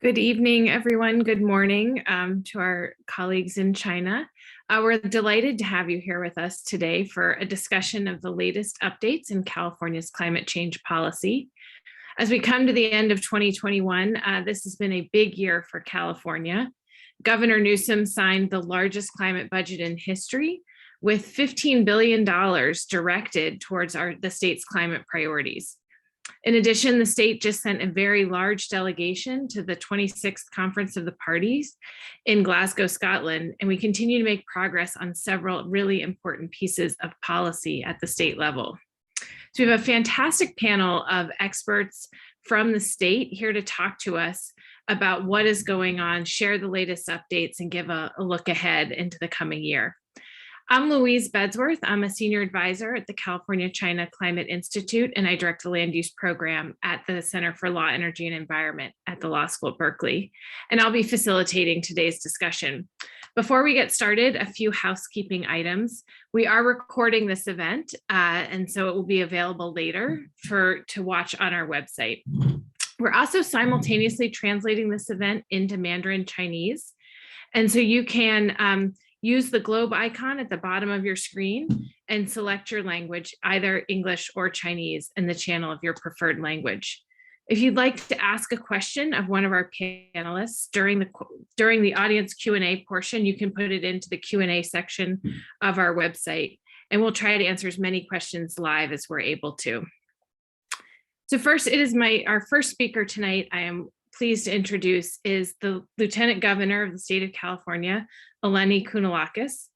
Good evening, everyone. Good morning to our colleagues in China. We're delighted to have you here with us today for a discussion of the latest updates in California's climate change policy. As we come to the end of 2021, this has been a big year for California. Governor Newsom signed the largest climate budget in history, with $15 billion directed towards the state's climate priorities. In addition, the state just sent a very large delegation to the 26th Conference of the Parties in Glasgow, Scotland, and we continue to make progress on several really important pieces of policy at the state level. So we have a fantastic panel of experts from the state here to talk to us about what is going on, share the latest updates, and give a look ahead into the coming year. I'm Louise Bedsworth. I'm a senior advisor at the California-China Climate Institute, and I direct the land use program at the Center for Law, Energy, and Environment at the Law School at Berkeley. And I'll be facilitating today's discussion. Before we get started, a few housekeeping items. We are recording this event, and so it will be available later to watch on our website. We're also simultaneously translating this event into Mandarin Chinese. And so you can use the globe icon at the bottom of your screen and select your language, either English or Chinese, in the channel of your preferred language. If you'd like to ask a question of one of our panelists during the audience Q&A portion, you can put it into the Q&A section of our website, and we'll try to answer as many questions live as we're able to. So first, it is our first speaker tonight. I am pleased to introduce is the Lieutenant Governor of the state of California, Eleni Kounalakis.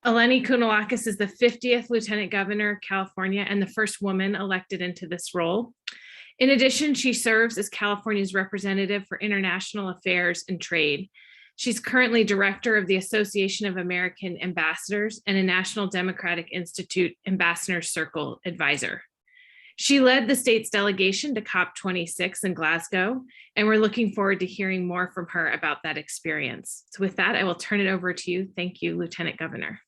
Eleni Kounalakis is the 50th Lieutenant Governor of California and the first woman elected into this role. In addition, she serves as California's representative for international affairs and trade. She's currently director of the Association of American Ambassadors and a National Democratic Institute Ambassadors Circle advisor. She led the state's delegation to COP26 in Glasgow, and we're looking forward to hearing more from her about that experience. So with that, I will turn it over to you. Thank you, Lieutenant Governor.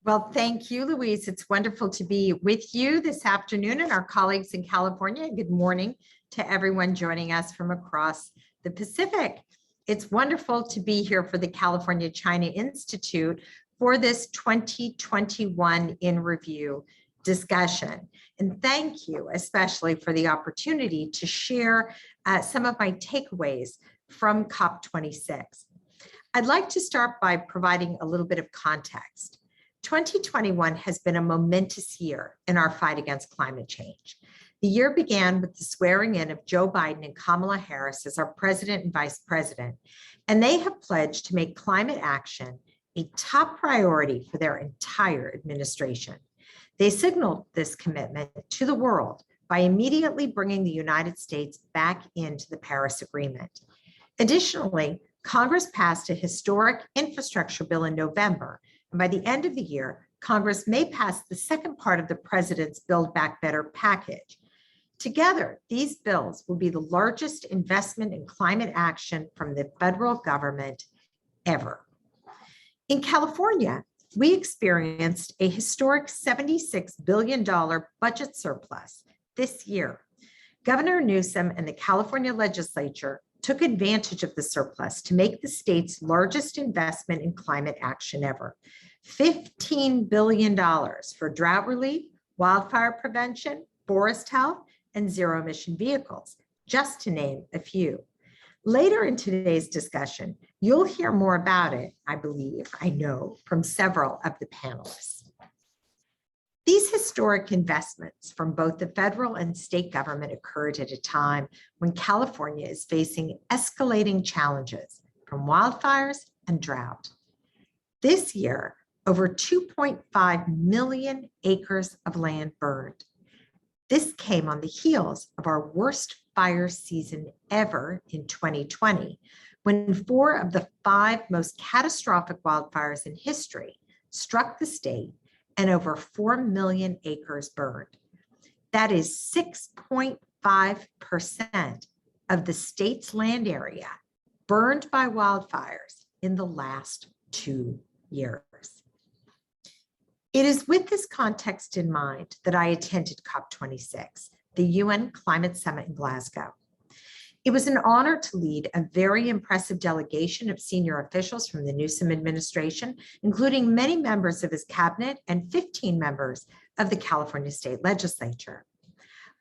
Well, thank you, Louise. It's wonderful to be with you this afternoon and our colleagues in California. Good morning to everyone joining us from across the Pacific. It's wonderful to be here for the California-China Institute for this 2021 in review discussion. And thank you especially for the opportunity to share some of my takeaways from COP26. I'd like to start by providing a little bit of context. 2021 has been a momentous year in our fight against climate change. The year began with the swearing in of Joe Biden and Kamala Harris as our president and vice president, and they have pledged to make climate action a top priority for their entire administration. They signaled this commitment to the world by immediately bringing the United States back into the Paris Agreement. Additionally, Congress passed a historic infrastructure bill in November, and by the end of the year, Congress may pass the second part of the president's Build Back Better package. Together, these bills will be the largest investment in climate action from the federal government ever. In California, we experienced a historic $76 billion budget surplus this year. Governor Newsom and the California legislature took advantage of the surplus to make the state's largest investment in climate action ever. $15 billion for drought relief, wildfire prevention, forest health, and zero emission vehicles, just to name a few. Later in today's discussion, you'll hear more about it, I know, from several of the panelists. These historic investments from both the federal and state government occurred at a time when California is facing escalating challenges from wildfires and drought. This year, over 2.5 million acres of land burned. This came on the heels of our worst fire season ever in 2020, when 4 of the 5 most catastrophic wildfires in history struck the state and over 4 million acres burned. That is 6.5% of the state's land area burned by wildfires in the last 2 years. It is with this context in mind that I attended COP26, the UN Climate Summit in Glasgow. It was an honor to lead a very impressive delegation of senior officials from the Newsom administration, including many members of his cabinet and 15 members of the California State Legislature.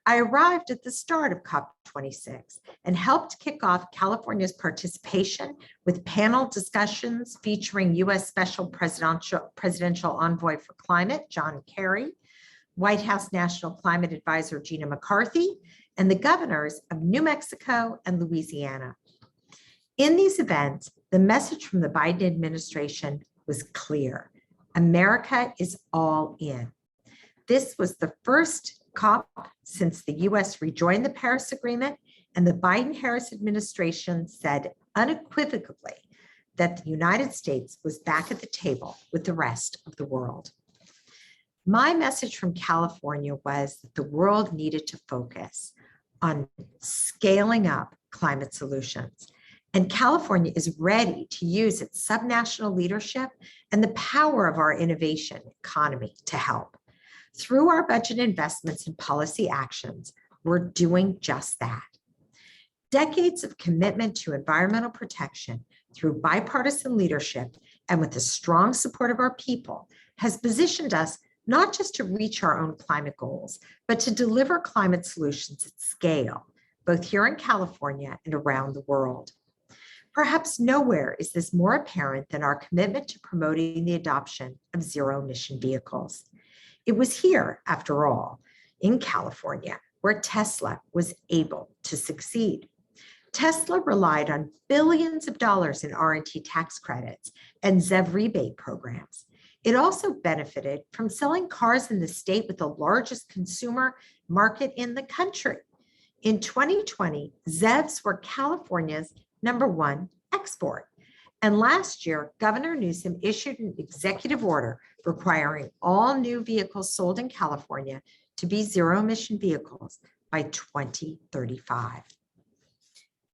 I arrived at the start of COP26 and helped kick off California's participation with panel discussions featuring U.S. Special Presidential Envoy for Climate, John Kerry, White House National Climate Advisor Gina McCarthy, and the governors of New Mexico and Louisiana. In these events, the message from the Biden administration was clear. America is all in. This was the first COP since the US rejoined the Paris Agreement, and the Biden-Harris administration said unequivocally that the United States was back at the table with the rest of the world. My message from California was that the world needed to focus on scaling up climate solutions. And California is ready to use its subnational leadership and the power of our innovation economy to help. Through our budget investments and policy actions, we're doing just that. Decades of commitment to environmental protection through bipartisan leadership and with the strong support of our people has positioned us not just to reach our own climate goals, but to deliver climate solutions at scale, both here in California and around the world. Perhaps nowhere is this more apparent than our commitment to promoting the adoption of zero-emission vehicles. It was here, after all, in California, where Tesla was able to succeed. Tesla relied on billions of dollars in R&D tax credits and ZEV rebate programs. It also benefited from selling cars in the state with the largest consumer market in the country. In 2020, ZEVs were California's #1 export. And last year, Governor Newsom issued an executive order requiring all new vehicles sold in California to be zero-emission vehicles by 2035.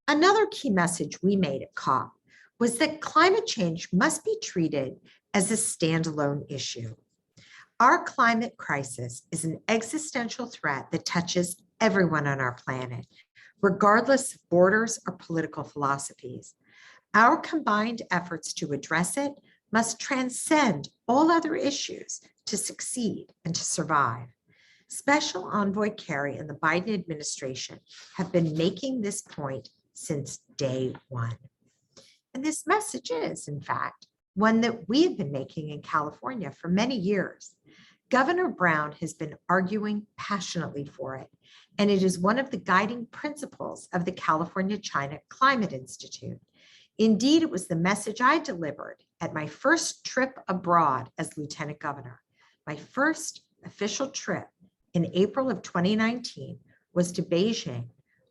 Another key message we made at COP was that climate change must be treated as a standalone issue. Our climate crisis is an existential threat that touches everyone on our planet, regardless of borders or political philosophies. Our combined efforts to address it must transcend all other issues to succeed and to survive. Special Envoy Kerry and the Biden administration have been making this point since day one. And this message is, in fact, one that we have been making in California for many years. Governor Brown has been arguing passionately for it, and it is one of the guiding principles of the California-China Climate Institute. Indeed, it was the message I delivered at my first trip abroad as Lieutenant Governor. My first official trip in April of 2019 was to Beijing,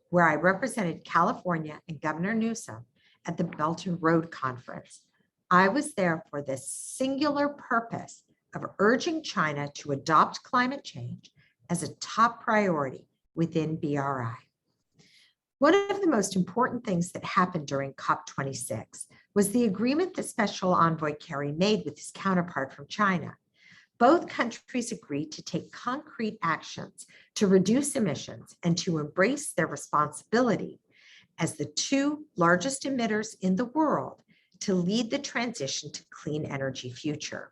where I represented California and Governor Newsom at the Belt and Road Conference. I was there for the singular purpose of urging China to adopt climate change as a top priority within BRI. One of the most important things that happened during COP26 was the agreement that Special Envoy Kerry made with his counterpart from China. Both countries agreed to take concrete actions to reduce emissions and to embrace their responsibility as the two largest emitters in the world to lead the transition to clean energy future.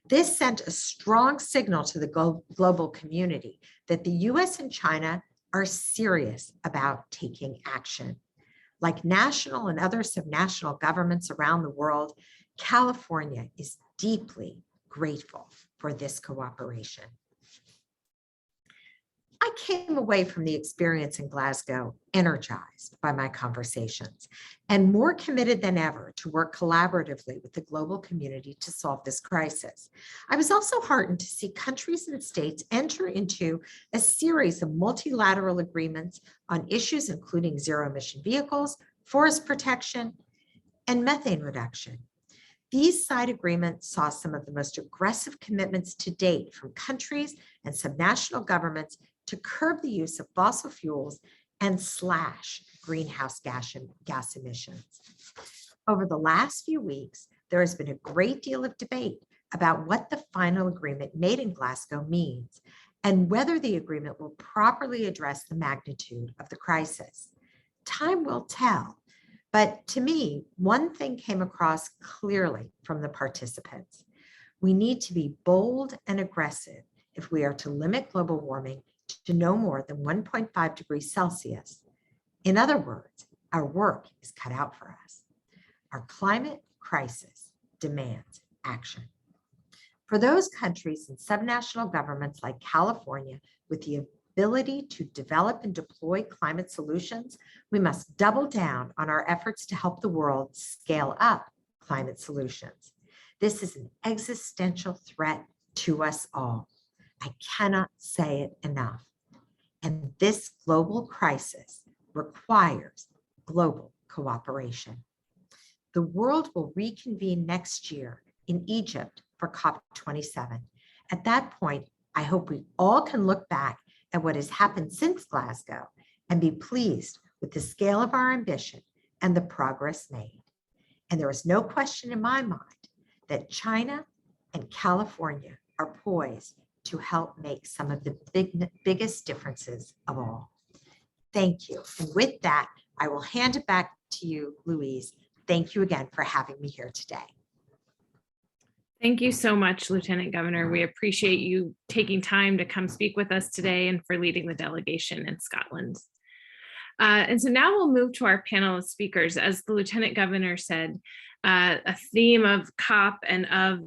This sent a strong signal to the global community that the US and China are serious about taking action. Like national and other subnational governments around the world, California is deeply grateful for this cooperation. I came away from the experience in Glasgow energized by my conversations and more committed than ever to work collaboratively with the global community to solve this crisis. I was also heartened to see countries and states enter into a series of multilateral agreements on issues including zero-emission vehicles, forest protection, and methane reduction. These side agreements saw some of the most aggressive commitments to date from countries and subnational governments to curb the use of fossil fuels and slash greenhouse gas emissions. Over the last few weeks, there has been a great deal of debate about what the final agreement made in Glasgow means and whether the agreement will properly address the magnitude of the crisis. Time will tell, but to me, one thing came across clearly from the participants. We need to be bold and aggressive if we are to limit global warming to no more than 1.5 degrees Celsius. In other words, our work is cut out for us. Our climate crisis demands action. For those countries and subnational governments like California with the ability to develop and deploy climate solutions, we must double down on our efforts to help the world scale up climate solutions. This is an existential threat to us all. I cannot say it enough. And this global crisis requires global cooperation. The world will reconvene next year in Egypt for COP27. At that point, I hope we all can look back at what has happened since Glasgow and be pleased with the scale of our ambition and the progress made. And there is no question in my mind that China and California are poised to help make some of the biggest differences of all. Thank you. And with that, I will hand it back to you, Louise. Thank you again for having me here today. Thank you so much, Lieutenant Governor. We appreciate you taking time to come speak with us today and for leading the delegation in Scotland. And so now we'll move to our panel of speakers. As the Lieutenant Governor said, a theme of COP and of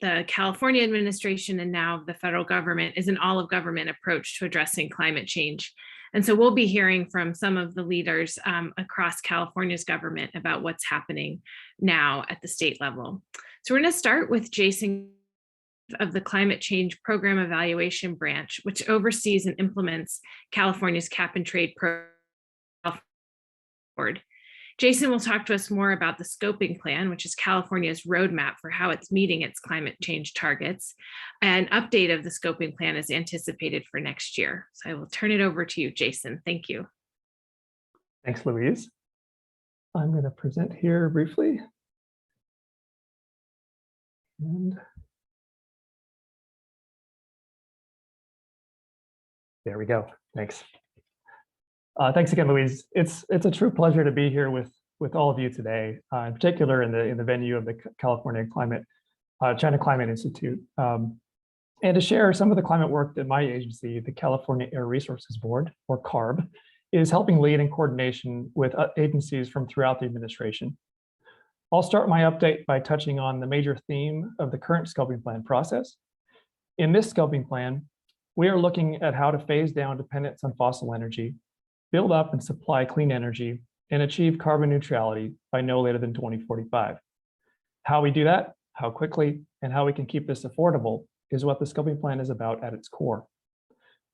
the California administration and now the federal government is an all-of-government approach to addressing climate change. And so we'll be hearing from some of the leaders across California's government about what's happening now at the state level. So we're going to start with Jason of the Climate Change Program Evaluation Branch, which oversees and implements California's cap and trade program. Jason will talk to us more about the scoping plan, which is California's roadmap for how it's meeting its climate change targets. An update of the scoping plan is anticipated for next year. So I will turn it over to you, Jason. Thank you. Thanks, Louise. I'm going to present here briefly. And there we go. Thanks. Thanks again, Louise. It's a true pleasure to be here with all of you today, in particular in the venue of the California China Climate Institute, and to share some of the climate work that my agency, the California Air Resources Board, or CARB, is helping lead in coordination with agencies from throughout the administration. I'll start my update by touching on the major theme of the current scoping plan process. In this scoping plan, we are looking at how to phase down dependence on fossil energy, build up and supply clean energy, and achieve carbon neutrality by no later than 2045. How we do that, how quickly, and how we can keep this affordable is what the scoping plan is about at its core.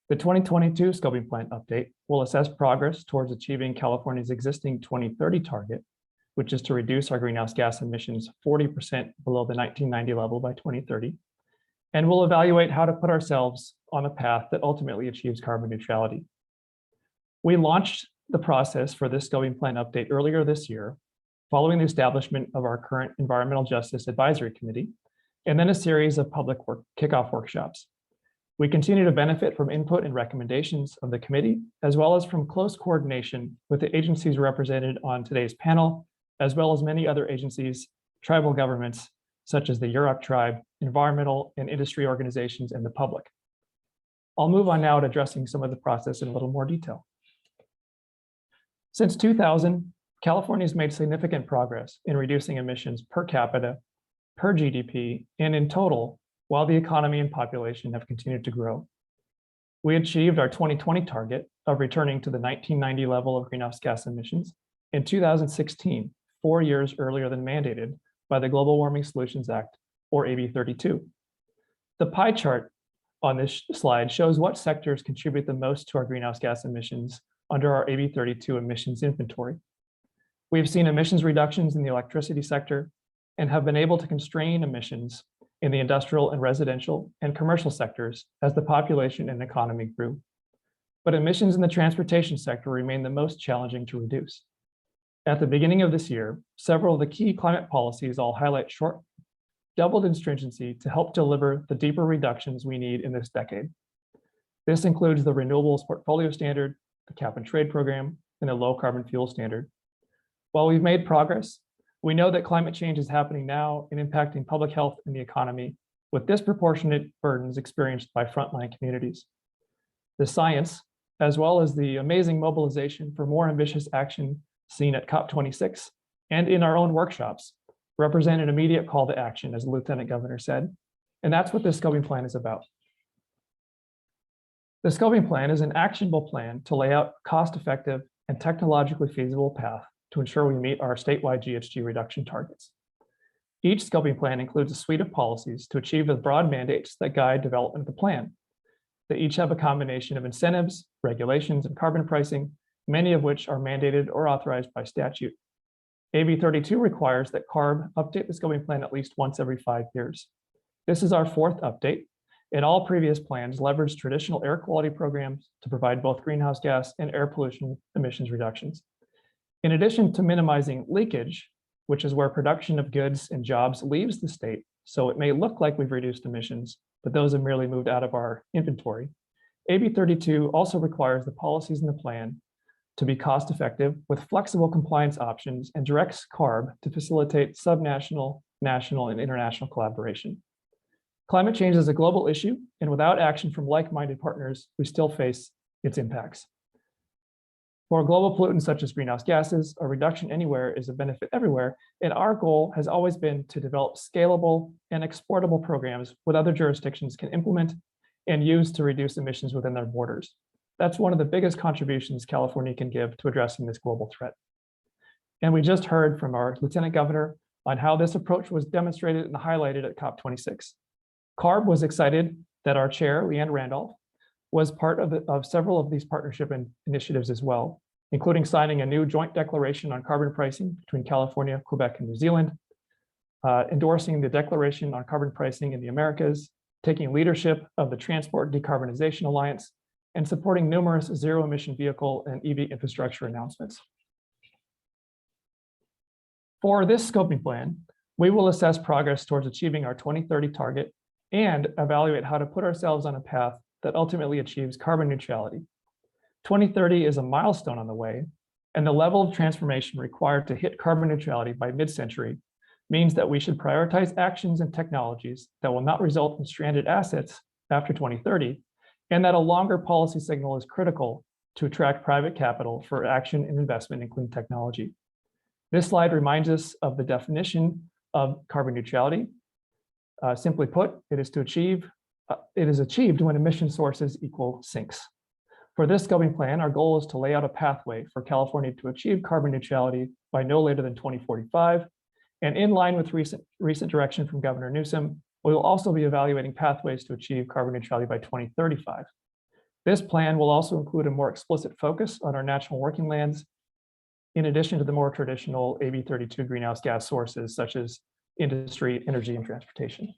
The 2022 scoping plan update will assess progress towards achieving California's existing 2030 target, which is to reduce our greenhouse gas emissions 40% below the 1990 level by 2030, and we'll evaluate how to put ourselves on a path that ultimately achieves carbon neutrality. We launched the process for this scoping plan update earlier this year, following the establishment of our current Environmental Justice Advisory Committee, and then a series of public kickoff workshops. We continue to benefit from input and recommendations of the committee, as well as from close coordination with the agencies represented on today's panel, as well as many other agencies, tribal governments, such as the Yurok tribe, environmental and industry organizations, and the public. I'll move on now to addressing some of the process in a little more detail. Since 2000, California has made significant progress in reducing emissions per capita, per GDP, and in total, while the economy and population have continued to grow. We achieved our 2020 target of returning to the 1990 level of greenhouse gas emissions in 2016, 4 years earlier than mandated by the Global Warming Solutions Act, or AB 32. The pie chart on this slide shows what sectors contribute the most to our greenhouse gas emissions under our AB 32 emissions inventory. We've seen emissions reductions in the electricity sector and have been able to constrain emissions in the industrial and residential and commercial sectors as the population and economy grew. But emissions in the transportation sector remain the most challenging to reduce. At the beginning of this year, several of the key climate policies all highlight doubled in stringency to help deliver the deeper reductions we need in this decade. This includes the Renewables Portfolio Standard, the Cap and Trade Program, and the Low Carbon Fuel Standard. While we've made progress, we know that climate change is happening now and impacting public health and the economy, with disproportionate burdens experienced by frontline communities. The science, as well as the amazing mobilization for more ambitious action seen at COP26 and in our own workshops, represent an immediate call to action, as the Lieutenant Governor said, and that's what this scoping plan is about. The scoping plan is an actionable plan to lay out a cost-effective and technologically feasible path to ensure we meet our statewide GHG reduction targets. Each scoping plan includes a suite of policies to achieve the broad mandates that guide development of the plan. They each have a combination of incentives, regulations, and carbon pricing, many of which are mandated or authorized by statute. AB 32 requires that CARB update the scoping plan at least once every 5 years. This is our fourth update, and all previous plans leverage traditional air quality programs to provide both greenhouse gas and air pollution emissions reductions. In addition to minimizing leakage, which is where production of goods and jobs leaves the state, so it may look like we've reduced emissions, but those have merely moved out of our inventory. AB 32 also requires the policies in the plan to be cost-effective with flexible compliance options and directs CARB to facilitate subnational, national, and international collaboration. Climate change is a global issue, and without action from like-minded partners, we still face its impacts. For global pollutants such as greenhouse gases, a reduction anywhere is a benefit everywhere, and our goal has always been to develop scalable and exportable programs what other jurisdictions can implement and use to reduce emissions within their borders. That's one of the biggest contributions California can give to addressing this global threat. And we just heard from our Lieutenant Governor on how this approach was demonstrated and highlighted at COP26. CARB was excited that our chair, Leanne Randolph, was part of several of these partnership initiatives as well, including signing a new joint declaration on carbon pricing between California, Quebec, and New Zealand, endorsing the Declaration on Carbon Pricing in the Americas, taking leadership of the Transport Decarbonization Alliance, and supporting numerous zero-emission vehicle and EV infrastructure announcements. For this scoping plan, we will assess progress towards achieving our 2030 target and evaluate how to put ourselves on a path that ultimately achieves carbon neutrality. 2030 is a milestone on the way, and the level of transformation required to hit carbon neutrality by mid-century means that we should prioritize actions and technologies that will not result in stranded assets after 2030, and that a longer policy signal is critical to attract private capital for action and investment in clean technology. This slide reminds us of the definition of carbon neutrality. Simply put, it is achieved when emission sources equal sinks. For this scoping plan, our goal is to lay out a pathway for California to achieve carbon neutrality by no later than 2045. And in line with recent direction from Governor Newsom, we will also be evaluating pathways to achieve carbon neutrality by 2035. This plan will also include a more explicit focus on our national working lands, in addition to the more traditional AB 32 greenhouse gas sources, such as industry, energy, and transportation.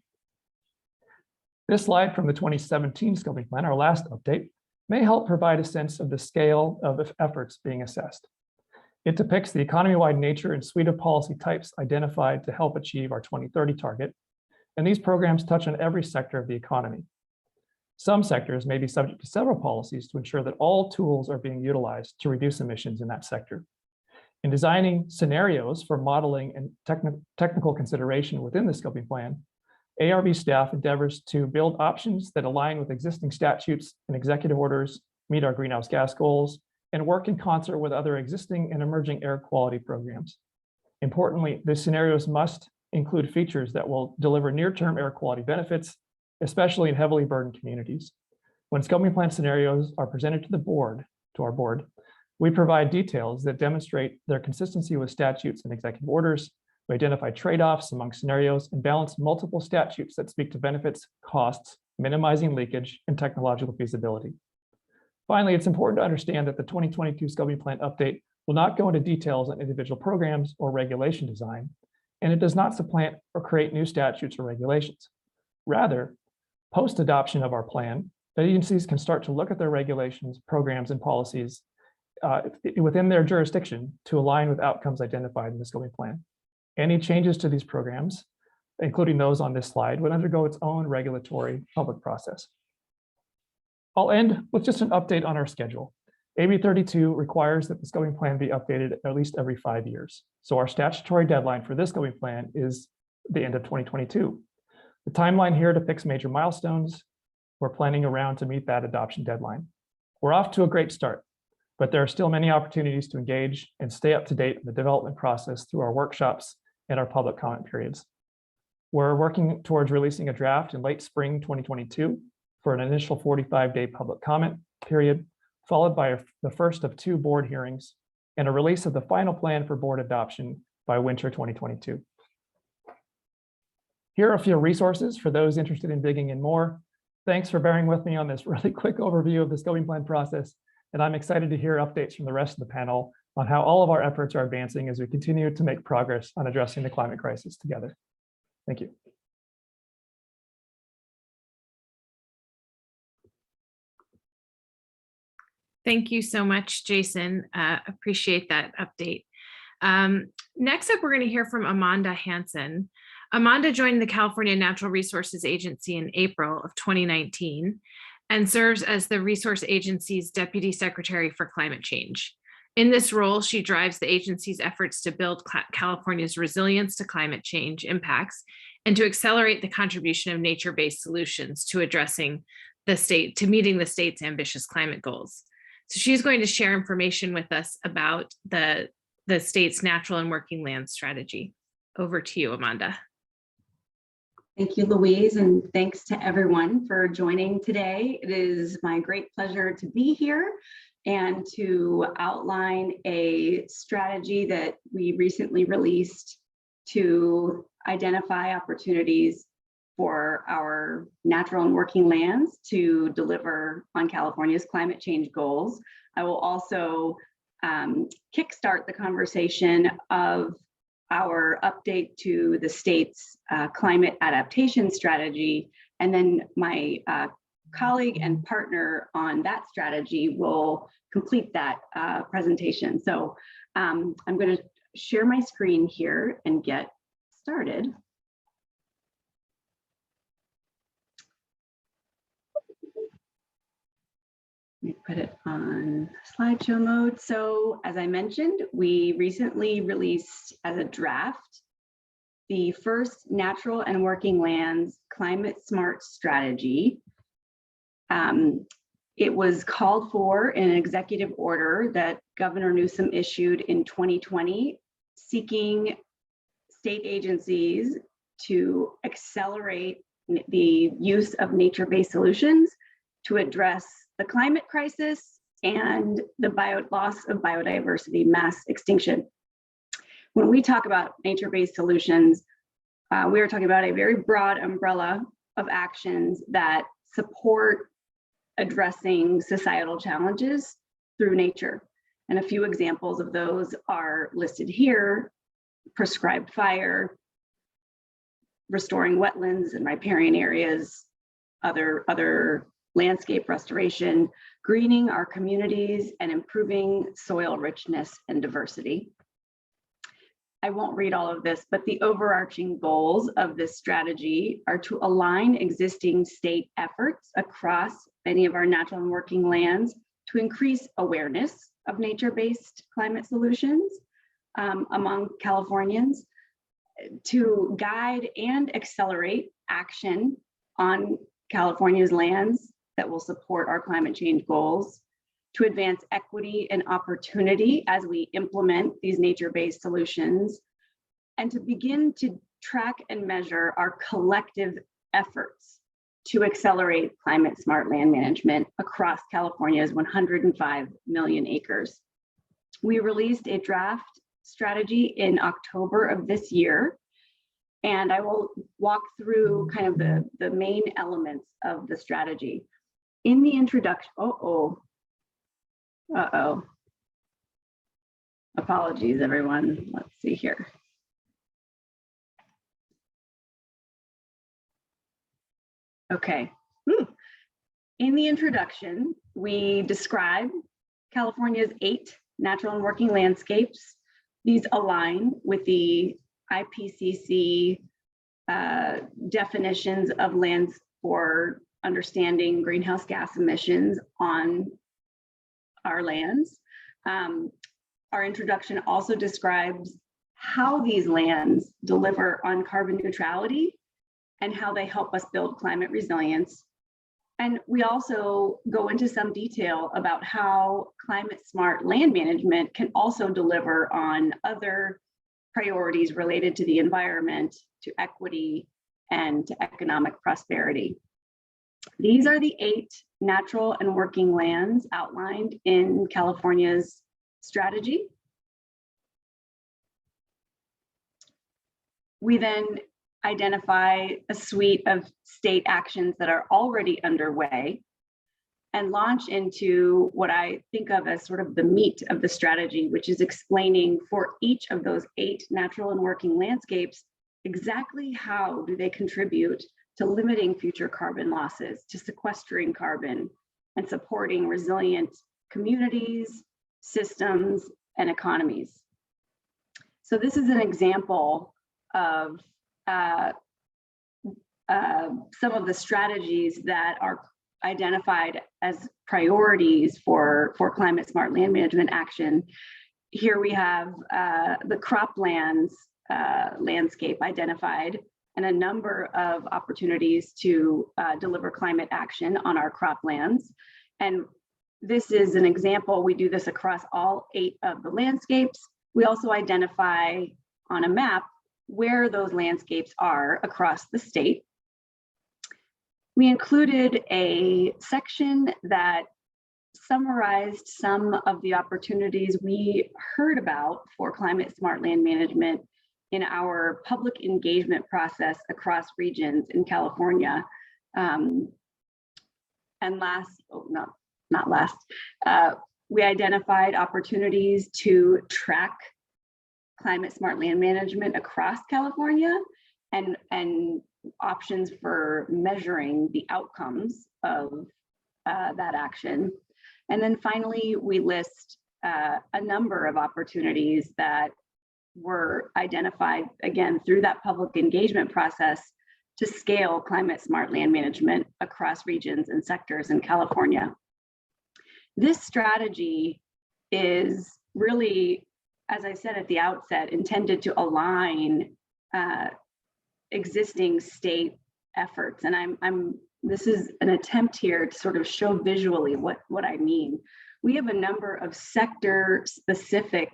This slide from the 2017 scoping plan, our last update, may help provide a sense of the scale of the efforts being assessed. It depicts the economy-wide nature and suite of policy types identified to help achieve our 2030 target, and these programs touch on every sector of the economy. Some sectors may be subject to several policies to ensure that all tools are being utilized to reduce emissions in that sector. In designing scenarios for modeling and technical consideration within the scoping plan, ARB staff endeavors to build options that align with existing statutes and executive orders, meet our greenhouse gas goals, and work in concert with other existing and emerging air quality programs. Importantly, the scenarios must include features that will deliver near-term air quality benefits, especially in heavily burdened communities. When scoping plan scenarios are presented to our board, we provide details that demonstrate their consistency with statutes and executive orders. We identify trade-offs among scenarios and balance multiple statutes that speak to benefits, costs, minimizing leakage, and technological feasibility. Finally, it's important to understand that the 2022 scoping plan update will not go into details on individual programs or regulation design, and it does not supplant or create new statutes or regulations. Rather, post-adoption of our plan, the agencies can start to look at their regulations, programs, and policies within their jurisdiction to align with outcomes identified in the scoping plan. Any changes to these programs, including those on this slide, would undergo its own regulatory public process. I'll end with just an update on our schedule. AB 32 requires that the scoping plan be updated at least every 5 years. So our statutory deadline for this scoping plan is the end of 2022. The timeline here depicts major milestones. We're planning around to meet that adoption deadline. We're off to a great start, but there are still many opportunities to engage and stay up to date in the development process through our workshops and our public comment periods. We're working towards releasing a draft in late spring 2022 for an initial 45-day public comment period, followed by the first of 2 board hearings and a release of the final plan for board adoption by winter 2022. Here are a few resources for those interested in digging in more. Thanks for bearing with me on this really quick overview of the scoping plan process, and I'm excited to hear updates from the rest of the panel on how all of our efforts are advancing as we continue to make progress on addressing the climate crisis together. Thank you. Thank you so much, Jason. Appreciate that update. Next up, we're going to hear from Amanda Hansen. Amanda joined the California Natural Resources Agency in April of 2019 and serves as the Resource Agency's Deputy Secretary for Climate Change. In this role, she drives the agency's efforts to build California's resilience to climate change impacts and to accelerate the contribution of nature-based solutions to addressing meeting the state's ambitious climate goals. So she's going to share information with us about the state's natural and working land strategy. Over to you, Amanda. Thank you, Louise, and thanks to everyone for joining today. It is my great pleasure to be here and to outline a strategy that we recently released to identify opportunities for our natural and working lands to deliver on California's climate change goals. I will also kickstart the conversation of our update to the state's climate adaptation strategy, and then my colleague and partner on that strategy will complete that presentation. So I'm going to share my screen here and get started. Let me put it on slideshow mode. So as I mentioned, we recently released as a draft the first natural and working lands climate smart strategy. It was called for in an executive order that Governor Newsom issued in 2020, seeking state agencies to accelerate the use of nature-based solutions to address the climate crisis and the loss of biodiversity, mass extinction. When we talk about nature-based solutions, we are talking about a very broad umbrella of actions that support addressing societal challenges through nature. And a few examples of those are listed here: prescribed fire, restoring wetlands and riparian areas, other landscape restoration, greening our communities, and improving soil richness and diversity. I won't read all of this, but the overarching goals of this strategy are to align existing state efforts across many of our natural and working lands to increase awareness of nature-based climate solutions among Californians, to guide and accelerate action on California's lands that will support our climate change goals, to advance equity and opportunity as we implement these nature-based solutions, and to begin to track and measure our collective efforts to accelerate climate smart land management across California's 105 million acres. We released a draft strategy in October of this year, and I will walk through kind of the main elements of the strategy. In the introduction, apologies, everyone. Let's see here. Okay. In the introduction, we describe California's 8 natural and working landscapes. These align with the IPCC definitions of lands for understanding greenhouse gas emissions on our lands. Our introduction also describes how these lands deliver on carbon neutrality and how they help us build climate resilience. And we also go into some detail about how climate smart land management can also deliver on other priorities related to the environment, to equity, and to economic prosperity. These are the 8 natural and working lands outlined in California's strategy. We then identify a suite of state actions that are already underway and launch into what I think of as sort of the meat of the strategy, which is explaining for each of those 8 natural and working landscapes, exactly how do they contribute to limiting future carbon losses, to sequestering carbon, and supporting resilient communities, systems, and economies. So this is an example of some of the strategies that are identified as priorities for climate smart land management action. Here we have the croplands landscape identified and a number of opportunities to deliver climate action on our croplands. And this is an example. We do this across all 8 of the landscapes. We also identify on a map where those landscapes are across the state. We included a section that summarized some of the opportunities we heard about for climate smart land management in our public engagement process across regions in California. And last, not last, we identified opportunities to track climate smart land management across California and options for measuring the outcomes of that action. And then finally, we list a number of opportunities that were identified, again, through that public engagement process to scale climate smart land management across regions and sectors in California. This strategy is really, as I said at the outset, intended to align existing state efforts. And this is an attempt here to sort of show visually what I mean. We have a number of sector specific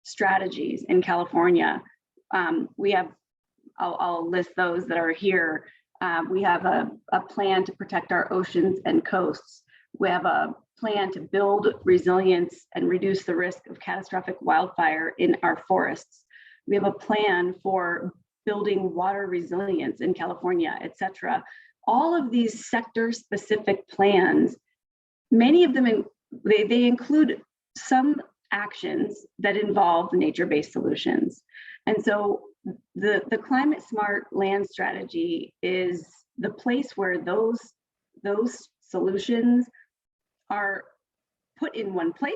strategies in California. We have, I'll list those that are here. We have a plan to protect our oceans and coasts. We have a plan to build resilience and reduce the risk of catastrophic wildfire in our forests. We have a plan for building water resilience in California, et cetera. All of these sector specific plans, many of them, they include some actions that involve nature-based solutions. And so the climate smart land strategy is the place where those solutions are put in one place,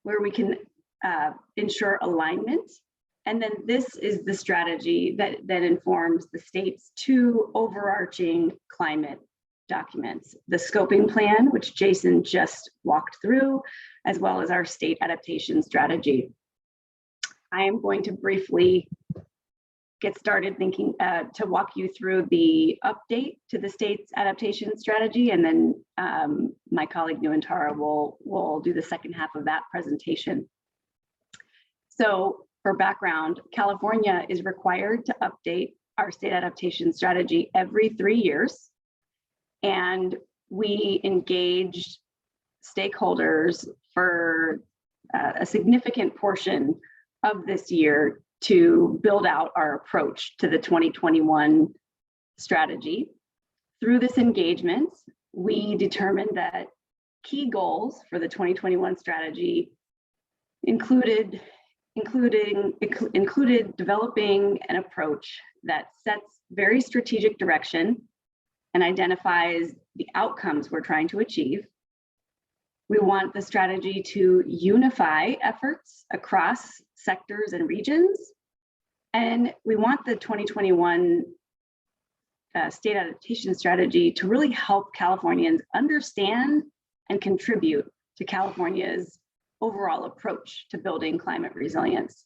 where we can ensure alignment. And then this is the strategy that informs the state's two overarching climate documents: the scoping plan, which Jason just walked through, as well as our state adaptation strategy. I am going to briefly get started thinking to walk you through the update to the state's adaptation strategy, and then my colleague Nuantara will do the second half of that presentation. So for background, California is required to update our state adaptation strategy every 3 years, and we engaged stakeholders for a significant portion of this year to build out our approach to the 2021 strategy. Through this engagement, we determined that key goals for the 2021 strategy included developing an approach that sets very strategic direction and identifies the outcomes we're trying to achieve. We want the strategy to unify efforts across sectors and regions. And we want the 2021 state adaptation strategy to really help Californians understand and contribute to California's overall approach to building climate resilience.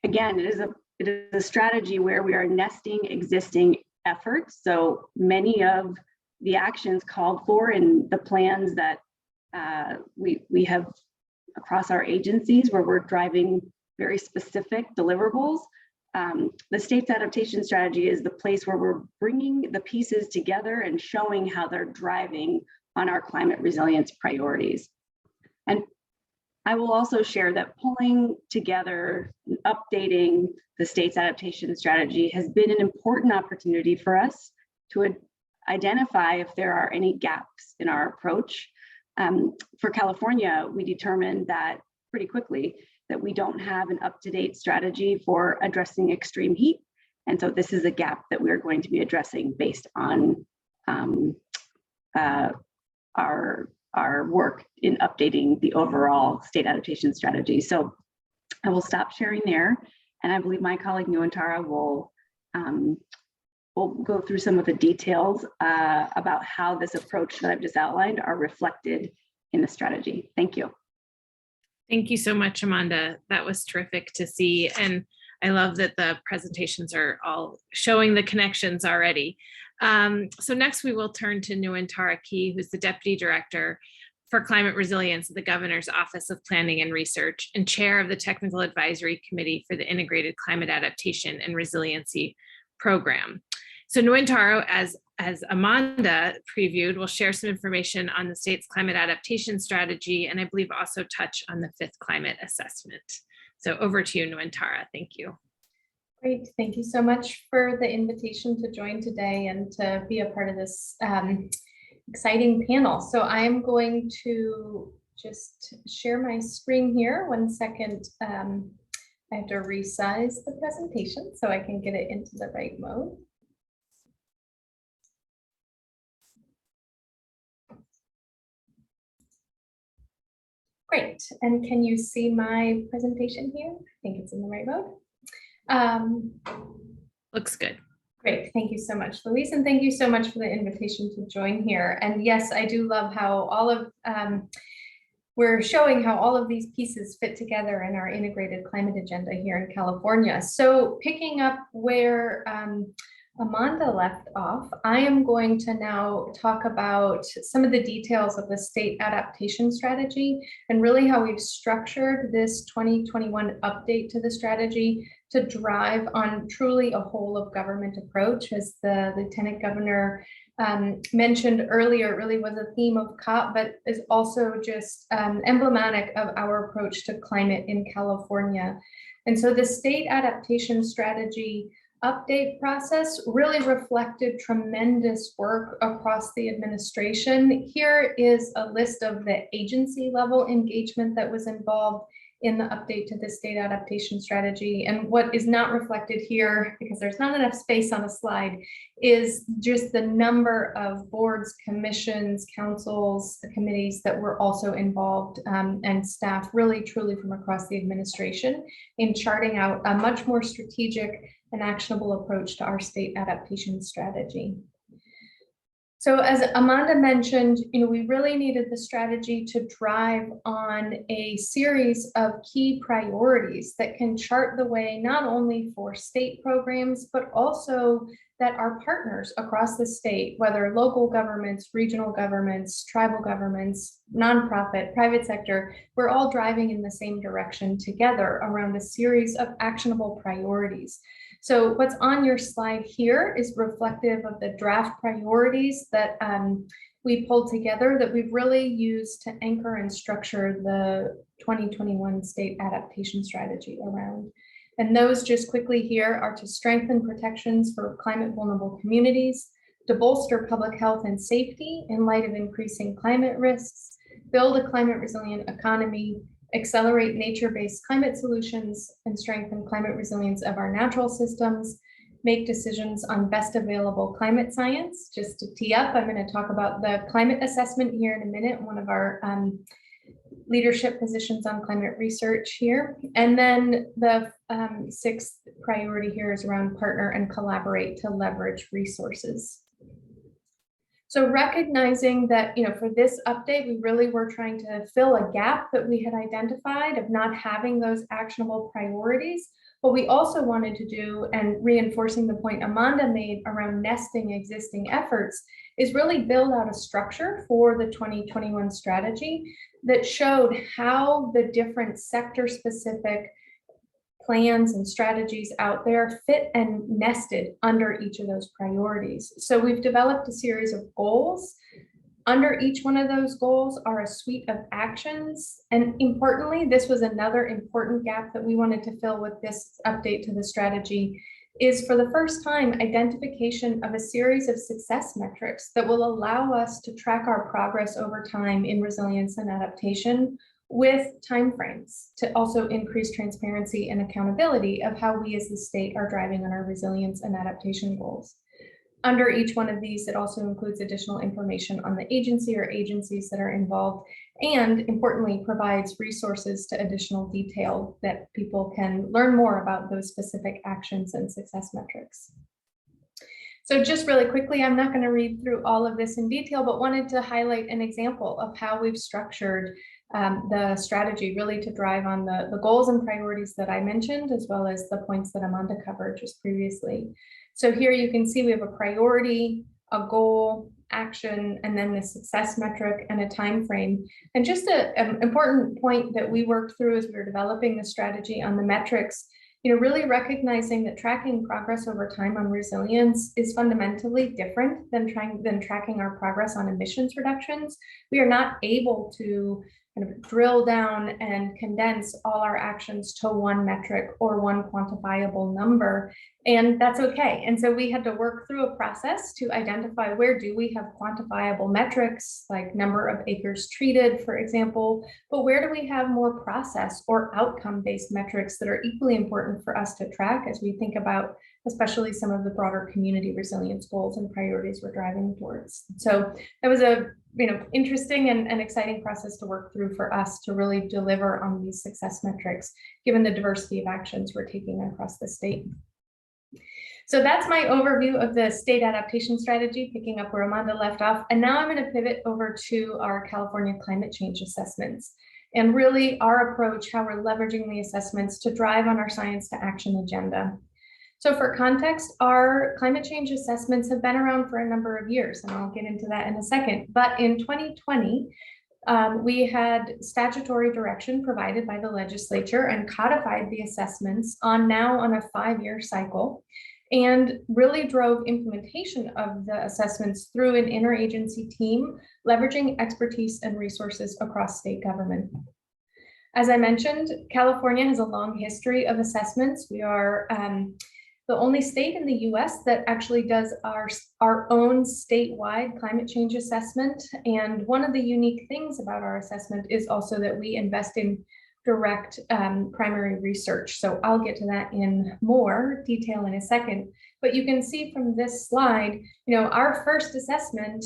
Again, it is a strategy where we are nesting existing efforts. So many of the actions called for in the plans that we have across our agencies, where we're driving very specific deliverables. The state's adaptation strategy is the place where we're bringing the pieces together and showing how they're driving on our climate resilience priorities. And I will also share that pulling together, updating the state's adaptation strategy has been an important opportunity for us to identify if there are any gaps in our approach. For California, we determined that pretty quickly that we don't have an up-to-date strategy for addressing extreme heat. And so this is a gap that we're going to be addressing based on our work in updating the overall state adaptation strategy. So I will stop sharing there. And I believe my colleague Nuantara will go through some of the details about how this approach that I've just outlined are reflected in the strategy. Thank you. Thank you so much, Amanda. That was terrific to see. And I love that the presentations are all showing the connections already. So next we will turn to Nuantara Key, who's the Deputy Director for Climate Resilience at the Governor's Office of Planning and Research and Chair of the Technical Advisory Committee for the Integrated Climate Adaptation and Resiliency Program. So Nuantara, as Amanda previewed, will share some information on the state's climate adaptation strategy, and I believe also touch on the 5th climate assessment. So over to you, Nuantara. Thank you. Great. Thank you so much for the invitation to join today and to be a part of this exciting panel. So I'm going to just share my screen here. 1 second. I have to resize the presentation so I can get it into the right mode. Great. And can you see my presentation here? I think it's in the right mode. Looks good. Great. Thank you so much, Louise. And thank you so much for the invitation to join here. And yes, I do love how all of we're showing how all of these pieces fit together in our integrated climate agenda here in California. So picking up where Amanda left off, I am going to now talk about some of the details of the state adaptation strategy and really how we've structured this 2021 update to the strategy to drive on truly a whole of government approach. As the Lieutenant Governor mentioned earlier, it really was a theme of COP, but is also just emblematic of our approach to climate in California. And so the state adaptation strategy update process really reflected tremendous work across the administration. Here is a list of the agency level engagement that was involved in the update to the state adaptation strategy. And what is not reflected here, because there's not enough space on a slide, is just the number of boards, commissions, councils, committees that were also involved, and staff really truly from across the administration in charting out a much more strategic and actionable approach to our state adaptation strategy. So as Amanda mentioned, we really needed the strategy to drive on a series of key priorities that can chart the way not only for state programs, but also that our partners across the state, whether local governments, regional governments, tribal governments, nonprofit, private sector, we're all driving in the same direction together around a series of actionable priorities. So what's on your slide here is reflective of the draft priorities that we pulled together that we've really used to anchor and structure the 2021 state adaptation strategy around. And those just quickly here are to strengthen protections for climate vulnerable communities, to bolster public health and safety in light of increasing climate risks, build a climate resilient economy, accelerate nature-based climate solutions, and strengthen climate resilience of our natural systems, make decisions on best available climate science. Just to tee up, I'm going to talk about the climate assessment here in a minute, one of our leadership positions on climate research here. And then the sixth priority here is around partner and collaborate to leverage resources. So recognizing that, for this update, we really were trying to fill a gap that we had identified of not having those actionable priorities. What we also wanted to do, and reinforcing the point Amanda made around nesting existing efforts, is really build out a structure for the 2021 strategy that showed how the different sector-specific plans and strategies out there fit and nested under each of those priorities. So we've developed a series of goals. Under each one of those goals are a suite of actions. And importantly, this was another important gap that we wanted to fill with this update to the strategy, is for the first time identification of a series of success metrics that will allow us to track our progress over time in resilience and adaptation, with timeframes to also increase transparency and accountability of how we as the state are driving on our resilience and adaptation goals. Under each one of these, it also includes additional information on the agency or agencies that are involved, and importantly, provides resources to additional detail that people can learn more about those specific actions and success metrics. So just really quickly, I'm not going to read through all of this in detail, but wanted to highlight an example of how we've structured the strategy really to drive on the goals and priorities that I mentioned, as well as the points that Amanda covered just previously. So here you can see we have a priority, a goal, action, and then the success metric and a time frame. And just an important point that we worked through as we were developing the strategy on the metrics, really recognizing that tracking progress over time on resilience is fundamentally different than tracking our progress on emissions reductions. We are not able to kind of drill down and condense all our actions to one metric or one quantifiable number, and that's okay. And so we had to work through a process to identify where do we have quantifiable metrics, like number of acres treated, for example, but where do we have more process or outcome-based metrics that are equally important for us to track as we think about especially some of the broader community resilience goals and priorities we're driving towards. So that was a interesting and exciting process to work through for us to really deliver on these success metrics, given the diversity of actions we're taking across the state. So that's my overview of the state adaptation strategy, picking up where Amanda left off. And now I'm going to pivot over to our California climate change assessments and really our approach, how we're leveraging the assessments to drive on our science to action agenda. So for context, our climate change assessments have been around for a number of years, and I'll get into that in a second. But in 2020, we had statutory direction provided by the legislature and codified the assessments on a 5-year cycle, and really drove implementation of the assessments through an interagency team, leveraging expertise and resources across state government. As I mentioned, California has a long history of assessments. We are the only state in the US that actually does our own statewide climate change assessment. And one of the unique things about our assessment is also that we invest in direct primary research. So I'll get to that in more detail in a second. But you can see from this slide, our first assessment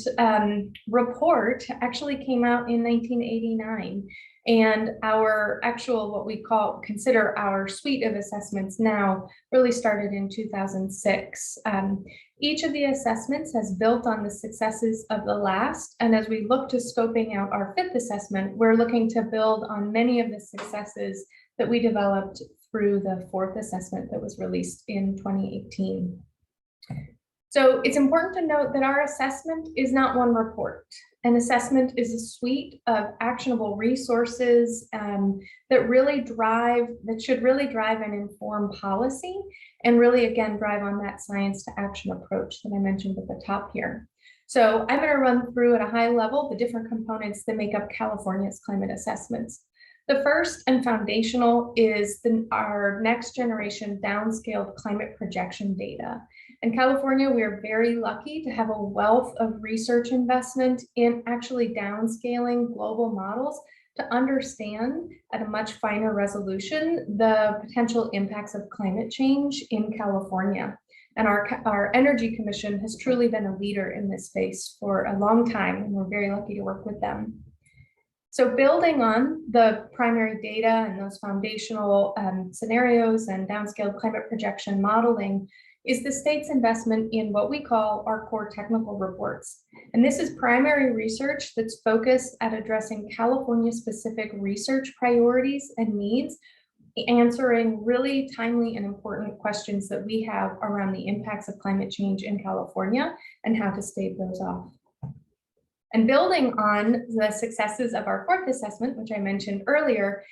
report actually came out in 1989. And our actual, what we consider our suite of assessments now, really started in 2006. Each of the assessments has built on the successes of the last. And as we look to scoping out our fifth assessment, we're looking to build on many of the successes that we developed through the fourth assessment that was released in 2018. So it's important to note that our assessment is not one report. An assessment is a suite of actionable resources that should really drive and inform policy, and really, again, drive on that science to action approach that I mentioned at the top here. So I'm going to run through at a high level the different components that make up California's climate assessments. The first and foundational is our next generation downscaled climate projection data. In California, we are very lucky to have a wealth of research investment in actually downscaling global models to understand at a much finer resolution the potential impacts of climate change in California. And our Energy Commission has truly been a leader in this space for a long time, and we're very lucky to work with them. So building on the primary data and those foundational scenarios and downscaled climate projection modeling is the state's investment in what we call our core technical reports. And this is primary research that's focused at addressing California-specific research priorities and needs, answering really timely and important questions that we have around the impacts of climate change in California and how to stave those off. And building on the successes of our fourth assessment, which I mentioned earlier,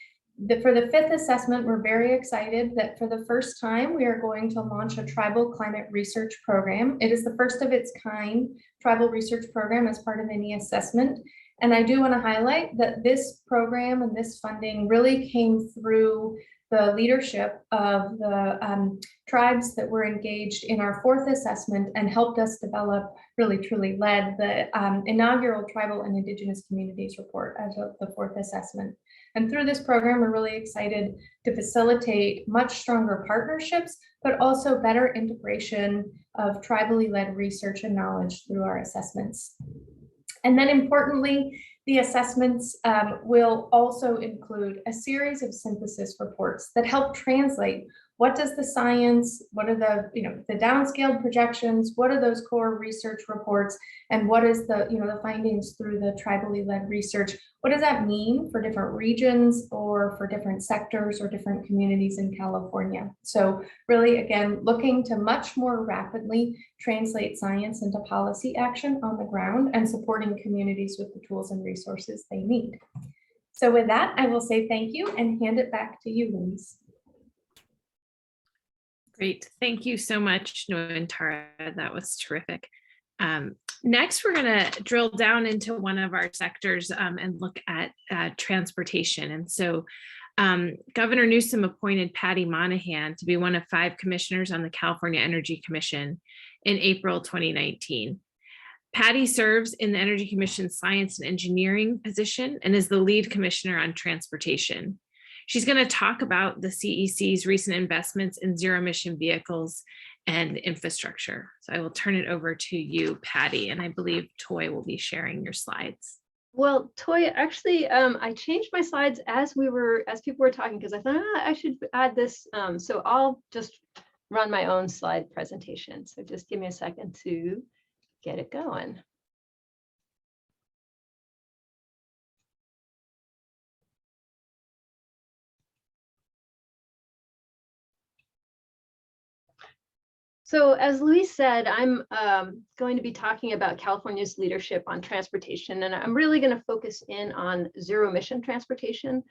for the fifth assessment, we're very excited that for the first time, we are going to launch a tribal climate research program. It is the first of its kind tribal research program as part of any assessment. And I do want to highlight that this program and this funding really came through the leadership of the tribes that were engaged in our fourth assessment and helped us develop, really truly led the inaugural Tribal and Indigenous Communities Report as of the fourth assessment. And through this program, we're really excited to facilitate much stronger partnerships, but also better integration of tribally led research and knowledge through our assessments. And then importantly, the assessments will also include a series of synthesis reports that help translate what does the science, what are the downscaled projections, what are those core research reports, and what is the findings through the tribally led research. What does that mean for different regions or for different sectors or different communities in California? So really, again, looking to much more rapidly translate science into policy action on the ground and supporting communities with the tools and resources they need. So with that, I will say thank you and hand it back to you, Louise. Great. Thank you so much, Noah and Tara. That was terrific. Next, we're going to drill down into one of our sectors and look at transportation. And so Governor Newsom appointed Patty Monahan to be one of 5 commissioners on the California Energy Commission in April 2019. Patty serves in the Energy Commission's Science and Engineering position and is the lead commissioner on transportation. She's going to talk about the CEC's recent investments in zero-emission vehicles and infrastructure. So I will turn it over to you, Patty, and I believe Toy will be sharing your slides. Well, Toy, actually, I changed my slides as people were talking because I thought I should add this. So I'll just run my own slide presentation. So just give me a second to get it going. So as Louise said, I'm going to be talking about California's leadership on transportation, and I'm really going to focus in on zero emission transportation.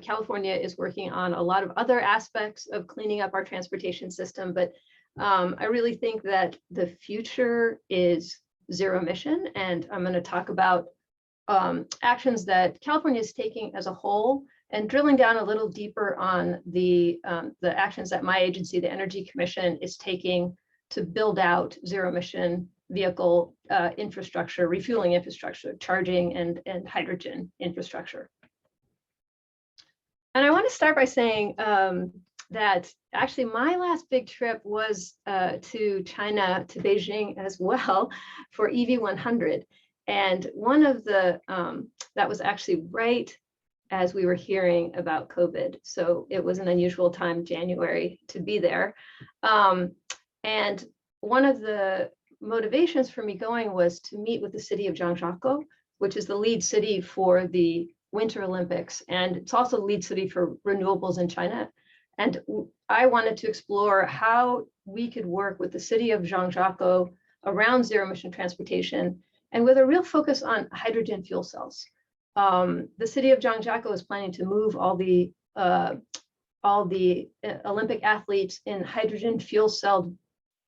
California is working on a lot of other aspects of cleaning up our transportation system, but I really think that the future is zero emission, and I'm going to talk about actions that California is taking as a whole And drilling down a little deeper on the actions that my agency, the Energy Commission, is taking to build out zero emission vehicle infrastructure, refueling infrastructure, charging and hydrogen infrastructure. And I want to start by saying that actually my last big trip was to China, to Beijing as well, for EV100. And one of the, that was actually right as we were hearing about COVID. So it was an unusual time, January, to be there. And one of the motivations for me going was to meet with the city of Zhangjiakou, which is the lead city for the Winter Olympics. And it's also the lead city for renewables in China. And I wanted to explore how we could work with the city of Zhangjiakou around zero emission transportation and with a real focus on hydrogen fuel cells. The city of Zhangjiakou is planning to move all the Olympic athletes in hydrogen fuel cell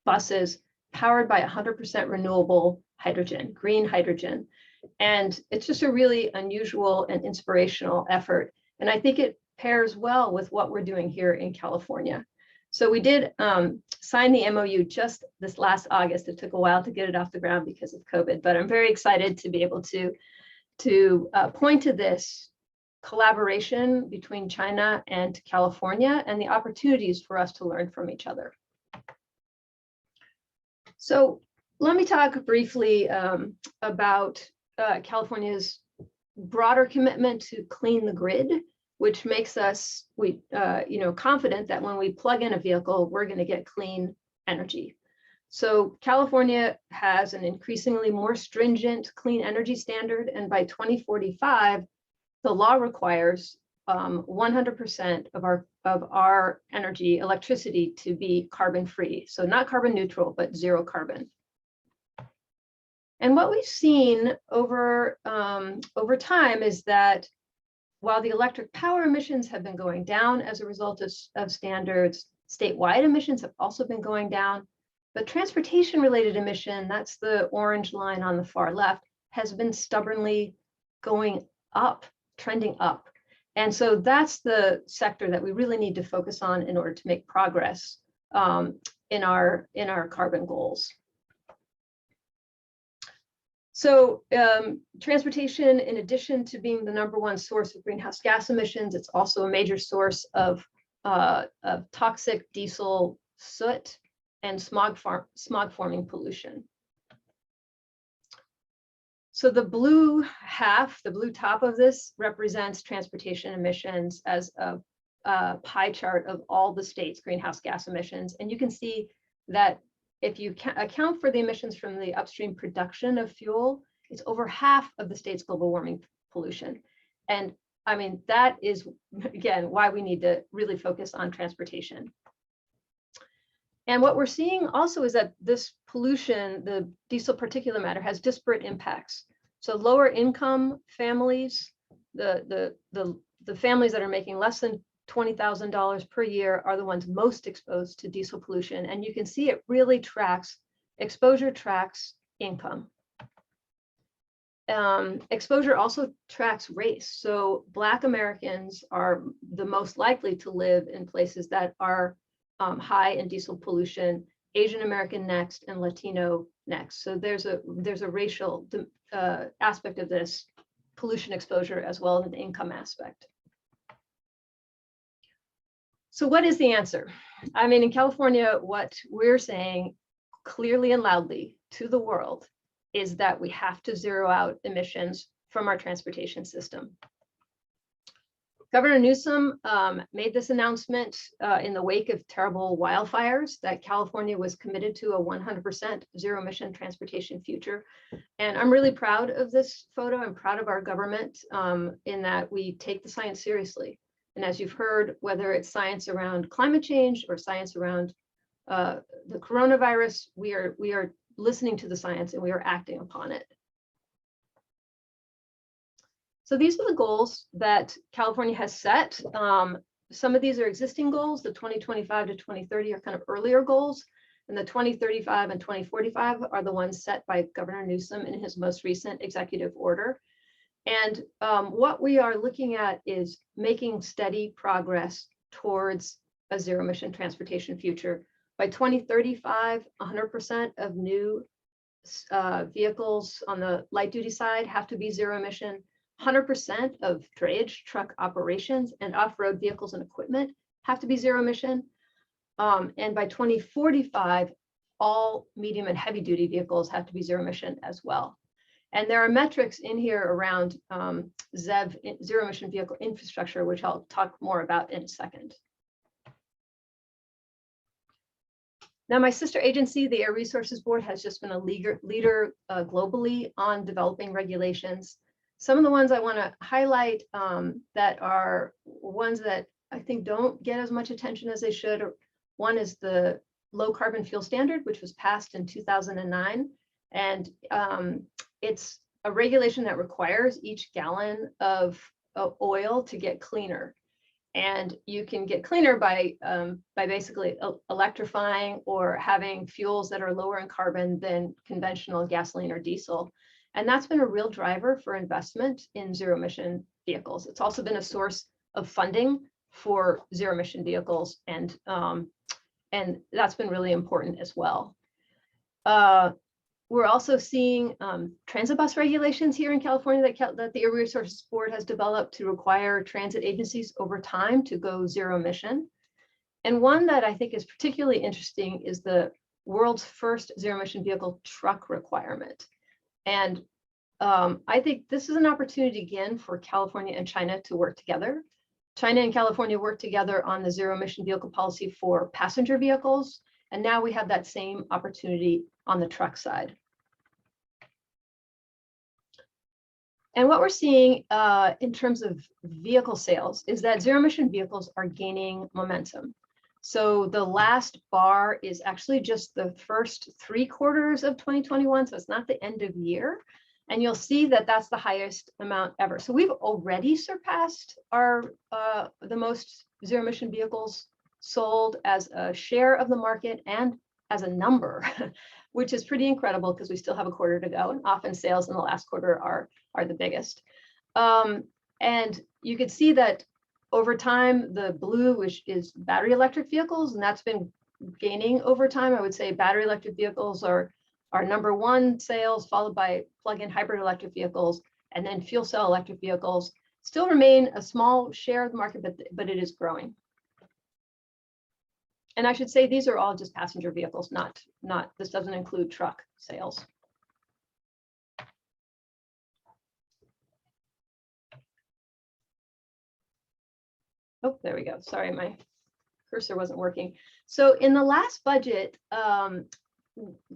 buses powered by 100% renewable hydrogen, green hydrogen. And it's just a really unusual and inspirational effort. And I think it pairs well with what we're doing here in California. So we did sign the MOU just this last August. It took a while to get it off the ground because of COVID, but I'm very excited to be able to point to this collaboration between China and California and the opportunities for us to learn from each other. So let me talk briefly about California's broader commitment to clean the grid, which makes us confident that when we plug in a vehicle, we're going to get clean energy. So California has an increasingly more stringent clean energy standard, and by 2045, the law requires 100% of our energy, electricity, to be carbon free. So not carbon neutral, but zero carbon. And what we've seen over time is that while the electric power emissions have been going down as a result of standards, statewide emissions have also been going down. But transportation-related emission, that's the orange line on the far left, has been stubbornly going up, trending up. And so that's the sector that we really need to focus on in order to make progress in our carbon goals. So transportation, in addition to being the #1 source of greenhouse gas emissions, it's also a major source of toxic diesel soot and smog forming pollution. So the blue half, the blue top of this represents transportation emissions as a pie chart of all the states' greenhouse gas emissions. And you can see that if you account for the emissions from the upstream production of fuel, it's over half of the state's global warming pollution. And I mean, that is, again, why we need to really focus on transportation. And what we're seeing also is that this pollution, the diesel particulate matter, has disparate impacts. So lower income families, the families that are making less than $20,000 per year are the ones most exposed to diesel pollution. And you can see it really tracks, exposure tracks income. Exposure also tracks race. So Black Americans are the most likely to live in places that are high in diesel pollution, Asian American next, and Latino next. So there's a racial aspect of this pollution exposure as well as an income aspect. So what is the answer? I mean, in California, what we're saying clearly and loudly to the world is that we have to zero out emissions from our transportation system. Governor Newsom made this announcement in the wake of terrible wildfires that California was committed to a 100% zero emission transportation future. And I'm really proud of this photo. I'm proud of our government in that we take the science seriously. And as you've heard, whether it's science around climate change or science around the coronavirus, we are listening to the science and we are acting upon it. So these are the goals that California has set. Some of these are existing goals. The 2025 to 2030 are kind of earlier goals. And the 2035 and 2045 are the ones set by Governor Newsom in his most recent executive order. And what we are looking at is making steady progress towards a zero emission transportation future. By 2035, 100% of new vehicles on the light duty side have to be zero emission. 100% of drayage truck operations and off-road vehicles and equipment have to be zero emission. And by 2045, all medium and heavy duty vehicles have to be zero emission as well. And there are metrics in here around ZEV, zero emission vehicle infrastructure, which I'll talk more about in a second. Now, my sister agency, the Air Resources Board, has just been a leader globally on developing regulations. Some of the ones I want to highlight that are ones that I think don't get as much attention as they should. One is the Low Carbon Fuel Standard, which was passed in 2009. And it's a regulation that requires each gallon of oil to get cleaner. And you can get cleaner by basically electrifying or having fuels that are lower in carbon than conventional gasoline or diesel. And that's been a real driver for investment in zero emission vehicles. It's also been a source of funding for zero emission vehicles, and that's been really important as well. We're also seeing transit bus regulations here in California that the Air Resources Board has developed to require transit agencies over time to go zero emission. And one that I think is particularly interesting is the world's first zero emission vehicle truck requirement. And I think this is an opportunity again for California and China to work together. China and California worked together on the zero emission vehicle policy for passenger vehicles. And now we have that same opportunity on the truck side. And what we're seeing in terms of vehicle sales is that zero emission vehicles are gaining momentum. So the last bar is actually just the first 3 quarters of 2021. So it's not the end of year. And you'll see that that's the highest amount ever. So we've already surpassed our the most zero emission vehicles sold as a share of the market and as a number, which is pretty incredible because we still have a quarter to go, and often sales in the last quarter are the biggest. And you can see that over time, the blue, which is battery electric vehicles, and that's been gaining over time. I would say battery electric vehicles are number 1 sales, followed by plug-in hybrid electric vehicles, and then fuel cell electric vehicles still remain a small share of the market, but it is growing. And I should say these are all just passenger vehicles, not this doesn't include truck sales. Oh, there we go. Sorry, my cursor wasn't working. So in the last budget,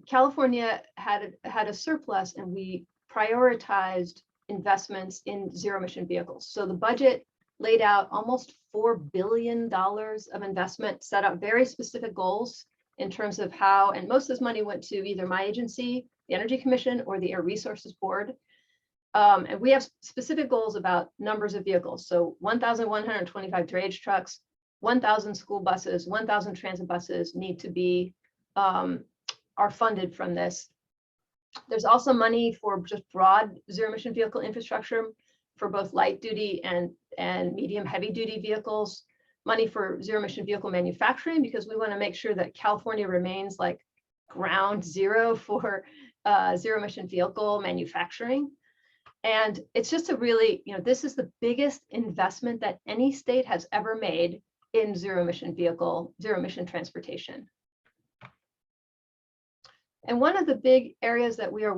California had a surplus, and we prioritized investments in zero emission vehicles. So the budget laid out almost $4 billion of investment, set up very specific goals in terms of how, and most of this money went to either my agency, the Energy Commission, or the Air Resources Board. And we have specific goals about numbers of vehicles. So 1,125 drayage trucks, 1,000 school buses, 1,000 transit buses need to be, are funded from this. There's also money for just broad zero emission vehicle infrastructure for both light duty and medium heavy duty vehicles, money for zero emission vehicle manufacturing, because we want to make sure that California remains like ground zero for zero emission vehicle manufacturing. And it's just a really, this is the biggest investment that any state has ever made in zero emission transportation. And one of the big areas that we are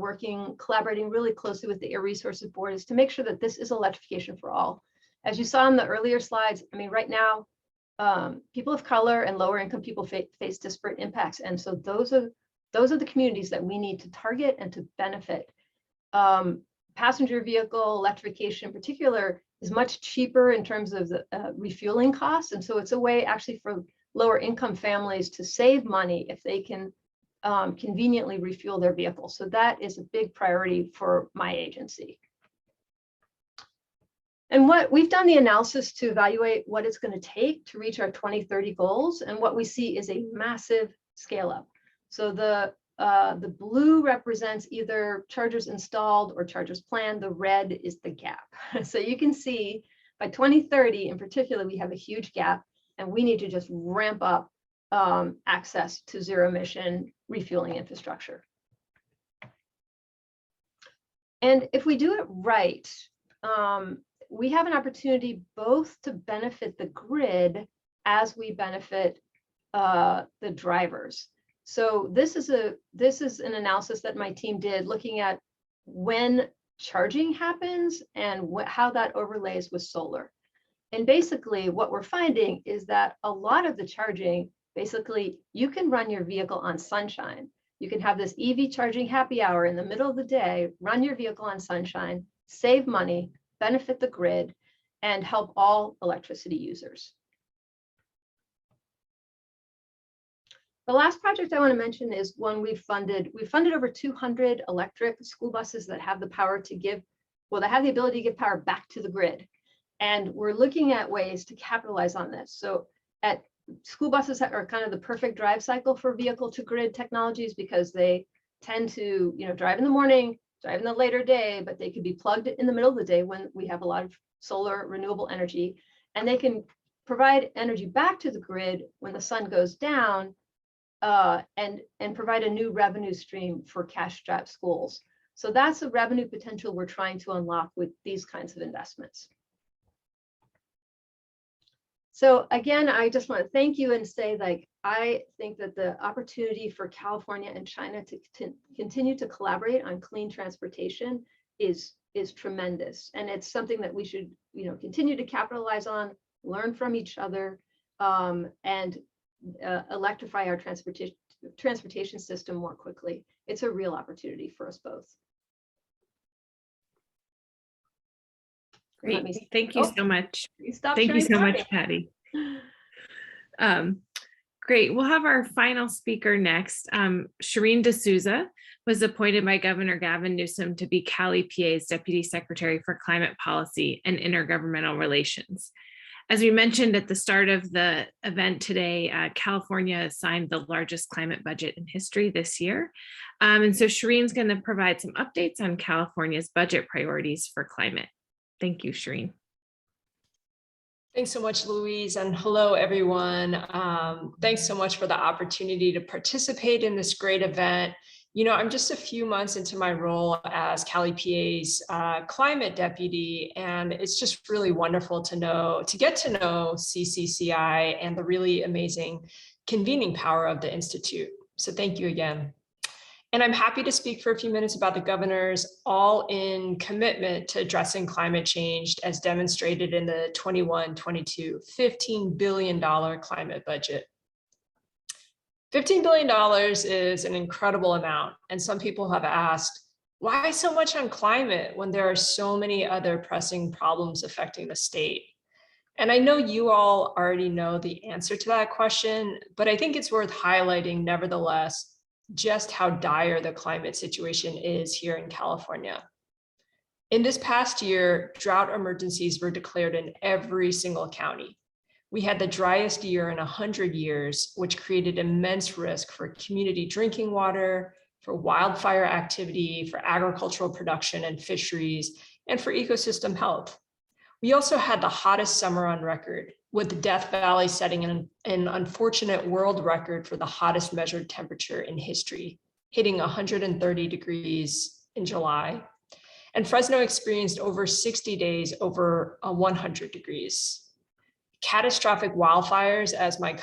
collaborating really closely with the Air Resources Board is to make sure that this is electrification for all. As you saw in the earlier slides, I mean, right now, people of color and lower income people face disparate impacts. And so those are the communities that we need to target and to benefit. Passenger vehicle electrification in particular is much cheaper in terms of the refueling costs. And so it's a way actually for lower income families to save money if they can conveniently refuel their vehicles. So that is a big priority for my agency. And what we've done the analysis to evaluate what it's going to take to reach our 2030 goals. And what we see is a massive scale up. So the The blue represents either chargers installed or chargers planned. The red is the gap. So you can see by 2030 in particular, we have a huge gap and we need to just ramp up access to zero emission refueling infrastructure. And if we do it right, we have an opportunity both to benefit the grid as we benefit the drivers. So this is an analysis that my team did looking at when charging happens and how that overlays with solar. And basically what we're finding is that a lot of the charging, basically you can run your vehicle on sunshine. You can have this EV charging happy hour in the middle of the day, run your vehicle on sunshine, save money, benefit the grid, and help all electricity users. The last project I want to mention is one we funded over 200 electric school buses that have the power to give, well, they have the ability to give power back to the grid. And we're looking at ways to capitalize on this. So school buses are kind of the perfect drive cycle for vehicle to grid technologies because they tend to, drive in the morning, drive in the later day, but they could be plugged in the middle of the day when we have a lot of solar renewable energy, and they can provide energy back to the grid when the sun goes down, and provide a new revenue stream for cash-strapped schools. So that's the revenue potential we're trying to unlock with these kinds of investments. So again, I just want to thank you and say, I think that the opportunity for California and China to continue to collaborate on clean transportation is tremendous. And it's something that we should, continue to capitalize on, learn from each other, and electrify our transportation system more quickly. It's a real opportunity for us both. Great. Thank you so much. Thank you so much, Patty. Great. We'll have our final speaker next. Shireen D'Souza was appointed by Governor Gavin Newsom to be Cali, PA's Deputy Secretary for Climate Policy and Intergovernmental Relations. As we mentioned at the start of the event today, California signed the largest climate budget in history this year. And so Shireen's going to provide some updates on California's budget priorities for climate. Thank you, Shireen. Thanks so much, Louise, and hello, everyone. Thanks so much for the opportunity to participate in this great event. I'm just a few months into my role as Cali, PA's climate deputy, and it's just really wonderful to get to know CCCI and the really amazing convening power of the Institute. So thank you again. And I'm happy to speak for a few minutes about the governor's all-in commitment to addressing climate change as demonstrated in the 21-22 $15 billion climate budget. $15 billion is an incredible amount. And some people have asked, why so much on climate when there are so many other pressing problems affecting the state? And I know you all already know the answer to that question, but I think it's worth highlighting nevertheless just how dire the climate situation is here in California. In this past year, drought emergencies were declared in every single county. We had the driest year in 100 years, which created immense risk for community drinking water, for wildfire activity, for agricultural production and fisheries, and for ecosystem health. We also had the hottest summer on record, with Death Valley setting an unfortunate world record for the hottest measured temperature in history, hitting 130 degrees in July. And Fresno experienced over 60 days over 100 degrees. Catastrophic wildfires, as my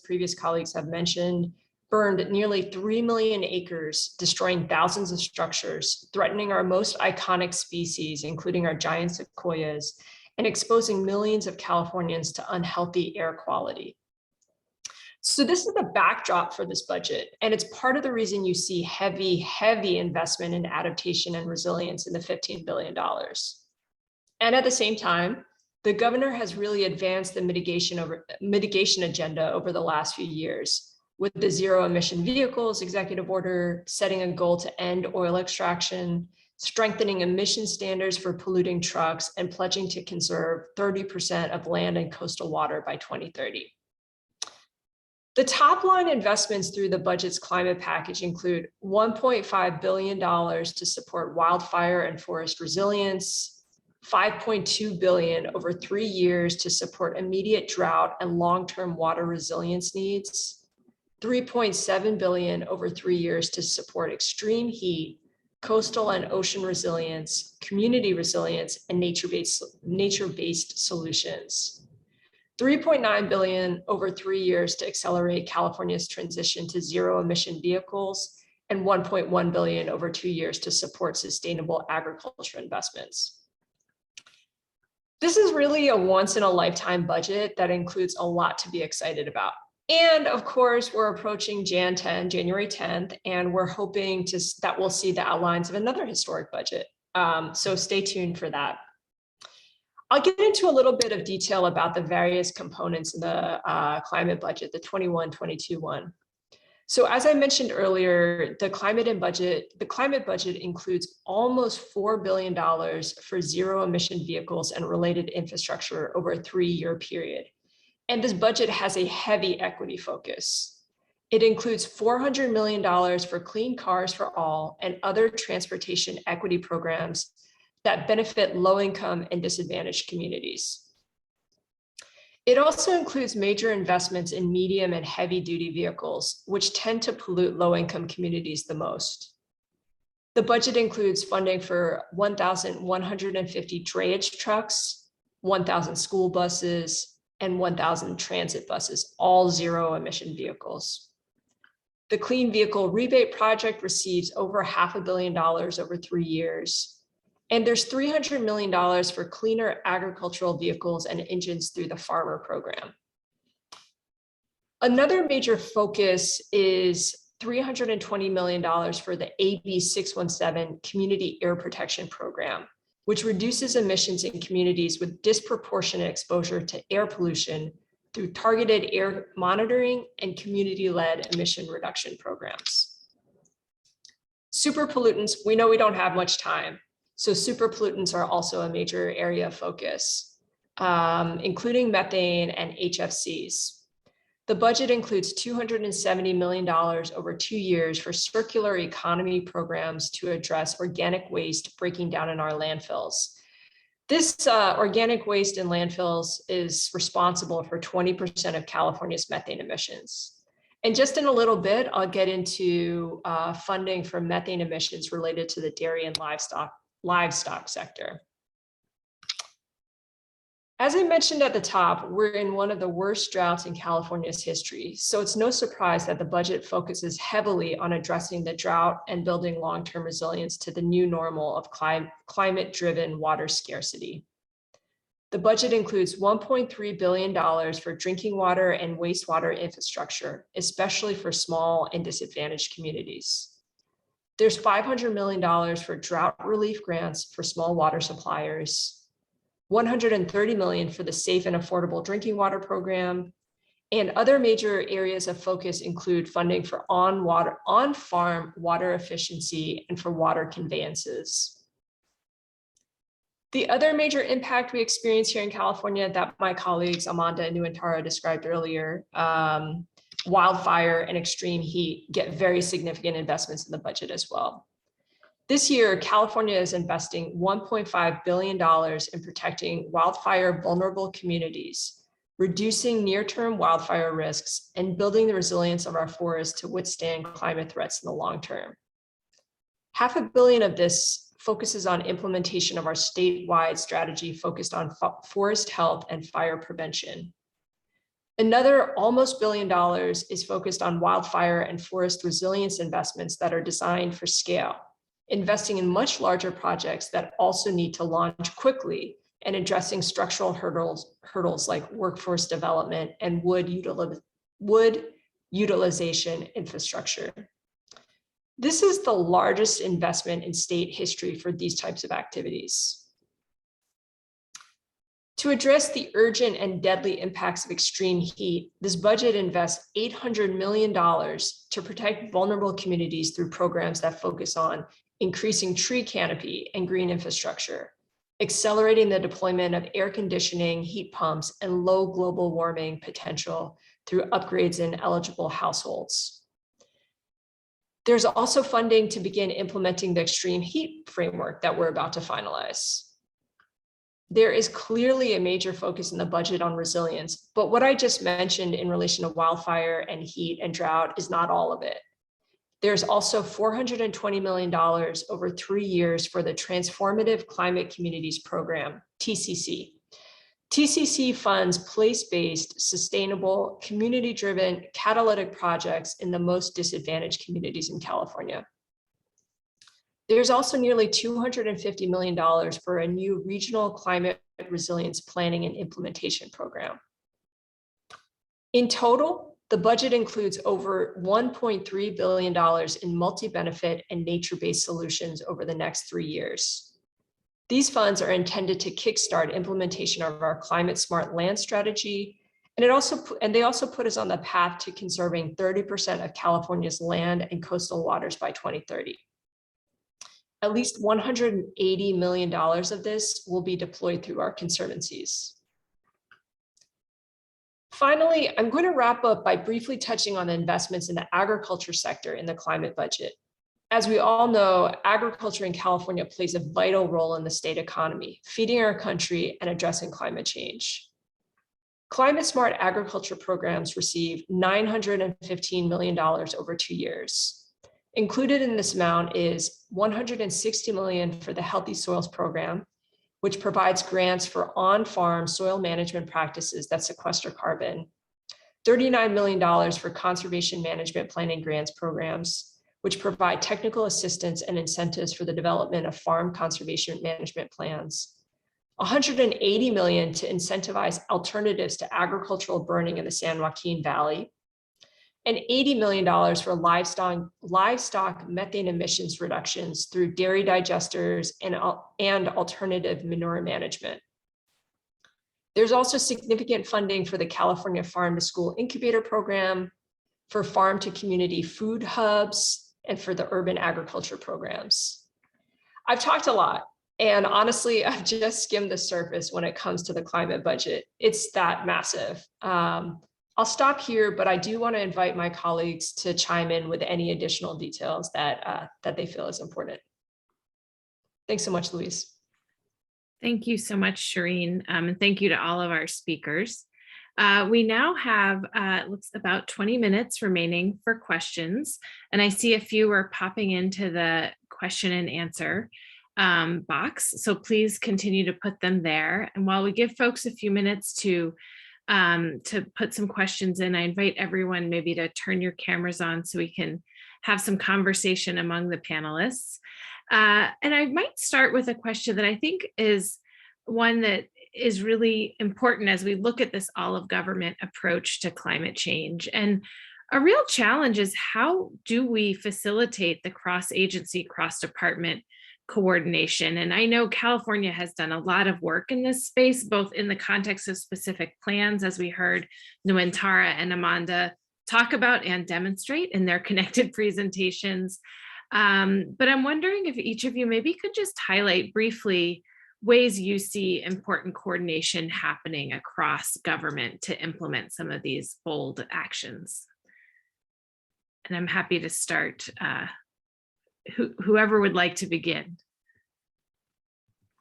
previous colleagues have mentioned, burned nearly 3 million acres, destroying thousands of structures, threatening our most iconic species, including our giant sequoias, and exposing millions of Californians to unhealthy air quality. So this is the backdrop for this budget, and it's part of the reason you see heavy investment in adaptation and resilience in the $15 billion. And at the same time, the governor has really advanced the mitigation agenda over the last few years, with the zero emission vehicles executive order, setting a goal to end oil extraction, strengthening emission standards for polluting trucks, and pledging to conserve 30% of land and coastal water by 2030. The top line investments through the budget's climate package include $1.5 billion to support wildfire and forest resilience, $5.2 billion over 3 years to support immediate drought and long-term water resilience needs, $3.7 billion over 3 years to support extreme heat, coastal and ocean resilience, community resilience, and nature-based solutions. $3.9 billion over 3 years to accelerate California's transition to zero emission vehicles, and $1.1 billion over 2 years to support sustainable agriculture investments. This is really a once in a lifetime budget that includes a lot to be excited about. And of course, we're approaching January 10th, and we're hoping that we'll see the outlines of another historic budget. So stay tuned for that. I'll get into a little bit of detail about the various components in the climate budget, the 21-22 one. So as I mentioned earlier, the climate budget includes almost $4 billion for zero emission vehicles and related infrastructure over a 3-year period. And this budget has a heavy equity focus. It includes $400 million for Clean Cars for All and other transportation equity programs that benefit low-income and disadvantaged communities. It also includes major investments in medium and heavy-duty vehicles, which tend to pollute low-income communities the most. The budget includes funding for 1,150 drayage trucks, 1,000 school buses, and 1,000 transit buses, all zero-emission vehicles. The Clean Vehicle Rebate Project receives over $500 million over 3 years. And there's $300 million for cleaner agricultural vehicles and engines through the farmer program. Another major focus is $320 million for the AB 617 Community Air Protection Program, which reduces emissions in communities with disproportionate exposure to air pollution through targeted air monitoring and community-led emission reduction programs. Super pollutants, we know we don't have much time. So super pollutants are also a major area of focus, including methane and HFCs. The budget includes $270 million over 2 years for circular economy programs to address organic waste breaking down in our landfills. This organic waste in landfills is responsible for 20% of California's methane emissions. And just in a little bit, I'll get into funding for methane emissions related to the dairy and livestock sector. As I mentioned at the top, we're in one of the worst droughts in California's history, so it's no surprise that the budget focuses heavily on addressing the drought and building long-term resilience to the new normal of climate-driven water scarcity. The budget includes $1.3 billion for drinking water and wastewater infrastructure, especially for small and disadvantaged communities. There's $500 million for drought relief grants for small water suppliers, $130 million for the Safe and Affordable Drinking Water Program, and other major areas of focus include funding for on-farm water efficiency and for water conveyances. The other major impact we experience here in California that my colleagues Amanda and Nuantara described earlier, wildfire and extreme heat, get very significant investments in the budget as well. This year, California is investing $1.5 billion in protecting wildfire vulnerable communities, reducing near-term wildfire risks, and building the resilience of our forests to withstand climate threats in the long term. $500 million of this focuses on implementation of our statewide strategy focused on forest health and fire prevention. Another almost $1 billion is focused on wildfire and forest resilience investments that are designed for scale, investing in much larger projects that also need to launch quickly and addressing structural hurdles like workforce development and wood utilization infrastructure. This is the largest investment in state history for these types of activities. To address the urgent and deadly impacts of extreme heat, this budget invests $800 million to protect vulnerable communities through programs that focus on increasing tree canopy and green infrastructure, accelerating the deployment of air conditioning, heat pumps, and low global warming potential through upgrades in eligible households. There's also funding to begin implementing the extreme heat framework that we're about to finalize. There is clearly a major focus in the budget on resilience, but what I just mentioned in relation to wildfire and heat and drought is not all of it. There's also $420 million over 3 years for the Transformative Climate Communities Program, TCC. TCC funds place-based, sustainable, community-driven catalytic projects in the most disadvantaged communities in California. There's also nearly $250 million for a new regional climate resilience planning and implementation program. In total, the budget includes over $1.3 billion in multi-benefit and nature-based solutions over the next 3 years. These funds are intended to kickstart implementation of our climate smart land strategy, and they also put us on the path to conserving 30% of California's land and coastal waters by 2030. At least $180 million of this will be deployed through our conservancies. Finally, I'm going to wrap up by briefly touching on the investments in the agriculture sector in the climate budget. As we all know, agriculture in California plays a vital role in the state economy, feeding our country and addressing climate change. Climate smart agriculture programs receive $915 million over 2 years. Included in this amount is $160 million for the Healthy Soils Program, which provides grants for on-farm soil management practices that sequester carbon, $39 million for conservation management planning grants programs, which provide technical assistance and incentives for the development of farm conservation management plans, $180 million to incentivize alternatives to agricultural burning in the San Joaquin Valley, and $80 million for livestock methane emissions reductions through dairy digesters and alternative manure management. There's also significant funding for the California Farm to School Incubator Program, for farm to community food hubs, and for the urban agriculture programs. I've talked a lot, and honestly, I've just skimmed the surface when it comes to the climate budget. It's that massive. I'll stop here, but I do want to invite my colleagues to chime in with any additional details that they feel is important. Thanks so much, Louise. Thank you so much, Shireen, and thank you to all of our speakers. We now have looks about 20 minutes remaining for questions, and I see a few are popping into the question and answer box, so please continue to put them there. And while we give folks a few minutes to put some questions in, I invite everyone maybe to turn your cameras on so we can have some conversation among the panelists. And I might start with a question that I think is one that is really important as we look at this all-of-government approach to climate change. And a real challenge is, how do we facilitate the cross-agency, cross-department coordination? And I know California has done a lot of work in this space, both in the context of specific plans, as we heard Nuantara and Amanda talk about and demonstrate in their connected presentations. But I'm wondering if each of you maybe could just highlight briefly ways you see important coordination happening across government to implement some of these bold actions. And I'm happy to start. Whoever would like to begin.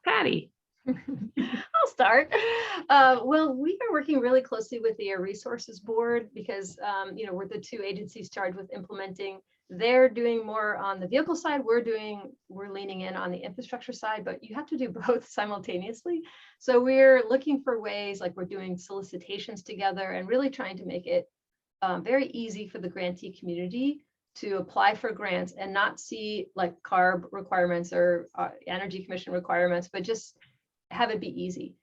Patty. I'll start. Well, we've been working really closely with the Air Resources Board because, we're the two agencies charged with implementing. They're doing more on the vehicle side. We're leaning in on the infrastructure side, but you have to do both simultaneously. So we're looking for ways, like we're doing solicitations together and really trying to make it very easy for the grantee community to apply for grants and not see like CARB requirements or Energy Commission requirements, but just have it be easy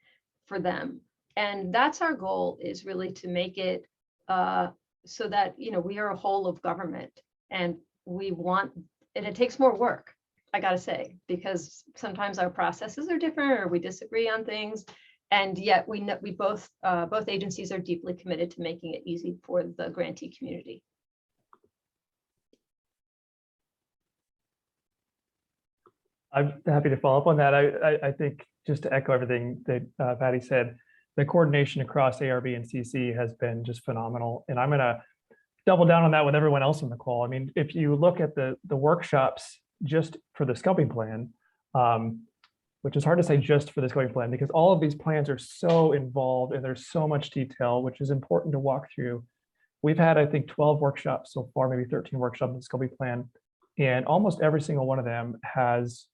for them. And that's our goal, is really to make it so that, we are a whole of government, and it takes more work, I gotta say, because sometimes our processes are different or we disagree on things. And yet we both agencies are deeply committed to making it easy for the grantee community. I'm happy to follow up on that. I think just to echo everything that Patty said, the coordination across ARB and CC has been just phenomenal. And I'm going to double down on that with everyone else on the call. I mean, if you look at the workshops just for the scoping plan, which is hard to say just for the scoping plan, because all of these plans are so involved and there's so much detail, which is important to walk through. We've had, I think, 12 workshops so far, maybe 13 workshops in the scoping plan. And almost every single one of them has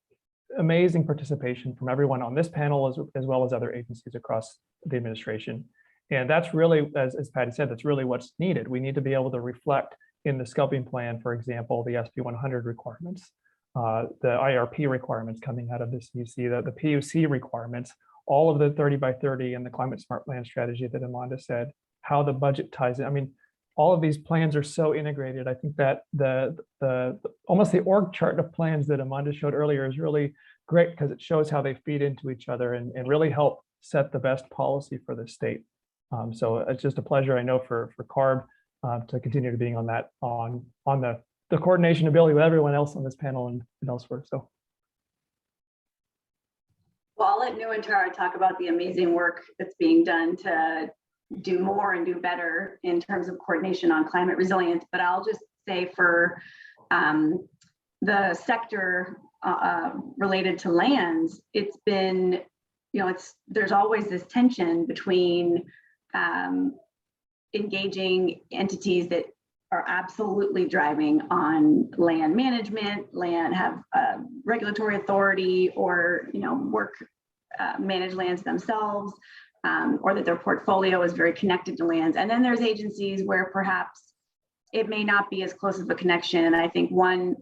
amazing participation from everyone on this panel, as well as other agencies across the administration. And that's really, as Patty said, that's really what's needed. We need to be able to reflect in the scoping plan, for example, the SB 100 requirements, the IRP requirements coming out of the CC, the PUC requirements, all of the 30 by 30 and the climate smart land strategy that Amanda said, how the budget ties in. I mean, all of these plans are so integrated. I think that almost the org chart of plans that Amanda showed earlier is really great because it shows how they feed into each other and really help set the best policy for the state. So it's just a pleasure, I know, for CARB to continue to being on that on the coordination ability with everyone else on this panel and elsewhere. So. Well, I'll let Nuantara talk about the amazing work that's being done to do more and do better in terms of coordination on climate resilience. But I'll just say for the sector related to lands, it's been, there's always this tension between engaging entities that are absolutely driving on land management, have regulatory authority, or work manage lands themselves, or that their portfolio is very connected to lands. And then there's agencies where perhaps it may not be as close of a connection. And I think one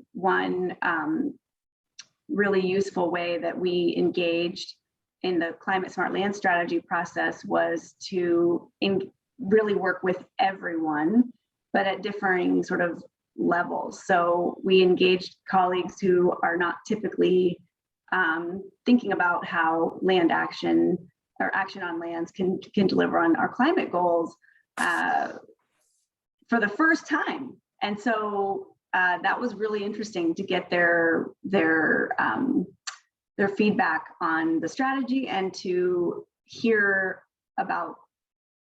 really useful way that we engaged in the climate smart land strategy process was to really work with everyone, but at differing sort of levels. So we engaged colleagues who are not typically thinking about how land action or action on lands can deliver on our climate goals for the first time. And so that was really interesting to get their feedback on the strategy and to hear about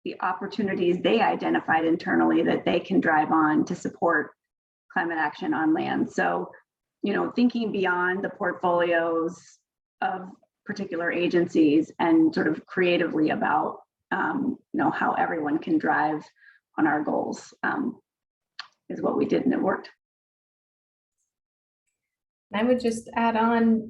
the opportunities they identified internally that they can drive on to support climate action on land. So, thinking beyond the portfolios of particular agencies and sort of creatively about, how everyone can drive on our goals is what we did, and it worked. I would just add on,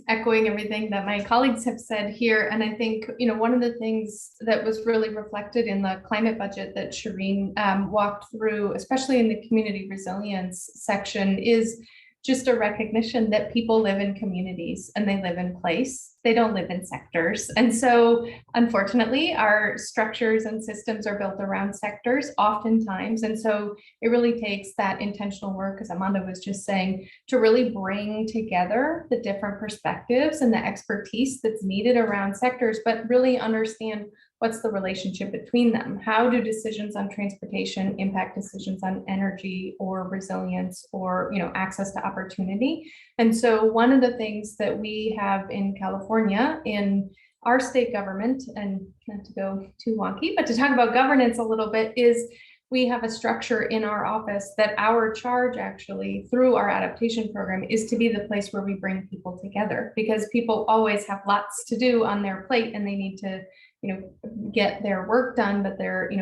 echoing everything that my colleagues have said here. And I think, one of the things that was really reflected in the climate budget that Shireen walked through, especially in the community resilience section, is just a recognition that people live in communities and they live in place. They don't live in sectors. And so unfortunately, our structures and systems are built around sectors oftentimes. And so it really takes that intentional work, as Amanda was just saying, to really bring together the different perspectives and the expertise that's needed around sectors, but really understand what's the relationship between them? How do decisions on transportation impact decisions on energy or resilience or access to opportunity? And so one of the things that we have in California in our state government, and not to go too wonky, but to talk about governance a little bit, is we have a structure in our office that our charge actually through our adaptation program is to be the place where we bring people together, because people always have lots to do on their plate and they need to get their work done, but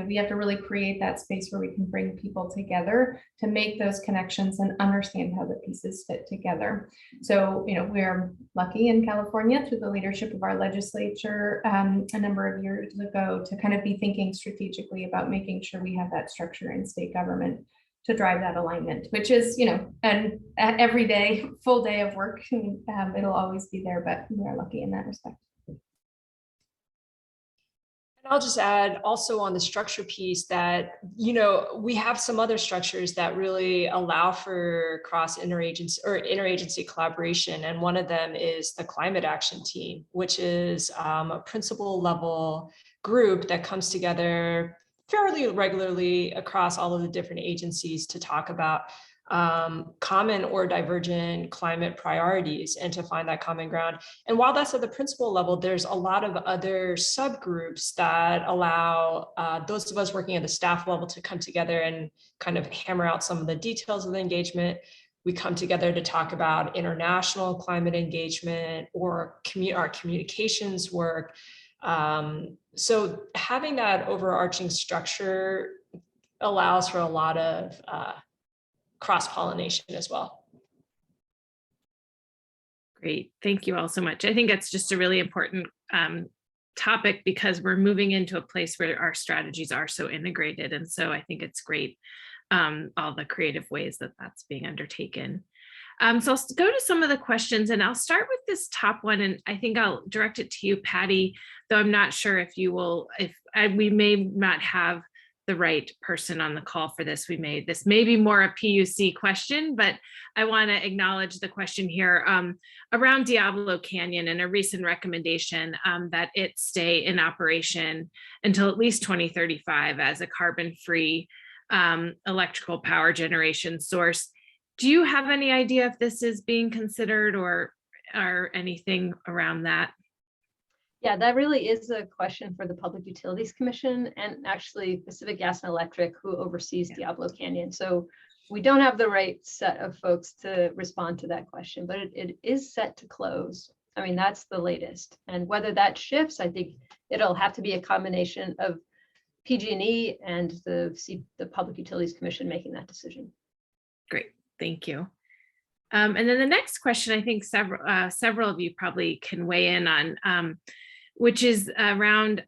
we have to really create that space where we can bring people together to make those connections and understand how the pieces fit together. So, we're lucky in California through the leadership of our legislature a number of years ago to kind of be thinking strategically about making sure we have that structure in state government to drive that alignment, which is, an every day, full day of work. It'll always be there, but we are lucky in that respect. I'll just add also on the structure piece that, we have some other structures that really allow for cross interagency collaboration. And one of them is the climate action team, which is a principal level group that comes together fairly regularly across all of the different agencies to talk about common or divergent climate priorities and to find that common ground. And while that's at the principal level, there's a lot of other subgroups that allow those of us working at the staff level to come together and kind of hammer out some of the details of the engagement. We come together to talk about international climate engagement or our communications work. So having that overarching structure allows for a lot of cross-pollination as well. Great, thank you all so much. I think it's just a really important topic because we're moving into a place where our strategies are so integrated. And so I think it's great, all the creative ways that that's being undertaken. So I'll go to some of the questions and I'll start with this top one. And I think I'll direct it to you, Patty, though I'm not sure if you will, we may not have the right person on the call for this. This may be more a PUC question, but I want to acknowledge the question here around Diablo Canyon and a recent recommendation that it stay in operation until at least 2035 as a carbon-free electrical power generation source. Do you have any idea if this is being considered or anything around that? Yeah, that really is a question for the Public Utilities Commission and actually Pacific Gas and Electric, who oversees Diablo Canyon. So we don't have the right set of folks to respond to that question, but it is set to close. I mean, that's the latest. And whether that shifts, I think it'll have to be a combination of PG&E and the Public Utilities Commission making that decision. Great, thank you. And then the next question, I think several of you probably can weigh in on, which is around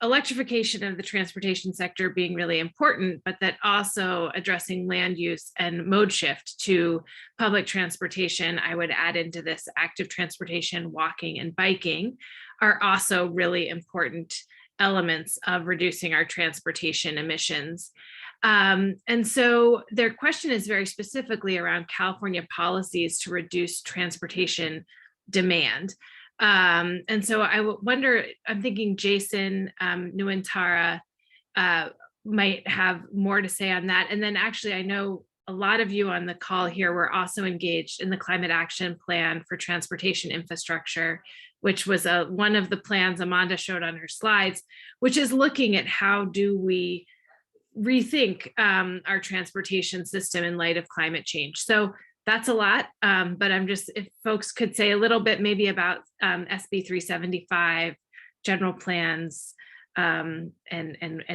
electrification of the transportation sector being really important, but that also addressing land use and mode shift to public transportation, I would add into this active transportation, walking and biking are also really important elements of reducing our transportation emissions. And so their question is very specifically around California policies to reduce transportation demand. And so I wonder, I'm thinking Jason Nuantara might have more to say on that. And then actually, I know a lot of you on the call here were also engaged in the Climate Action Plan for Transportation Infrastructure, which was one of the plans Amanda showed on her slides, which is looking at how do we rethink our transportation system in light of climate change. So that's a lot, but I'm just, if folks could say a little bit maybe about SB 375, general plans, and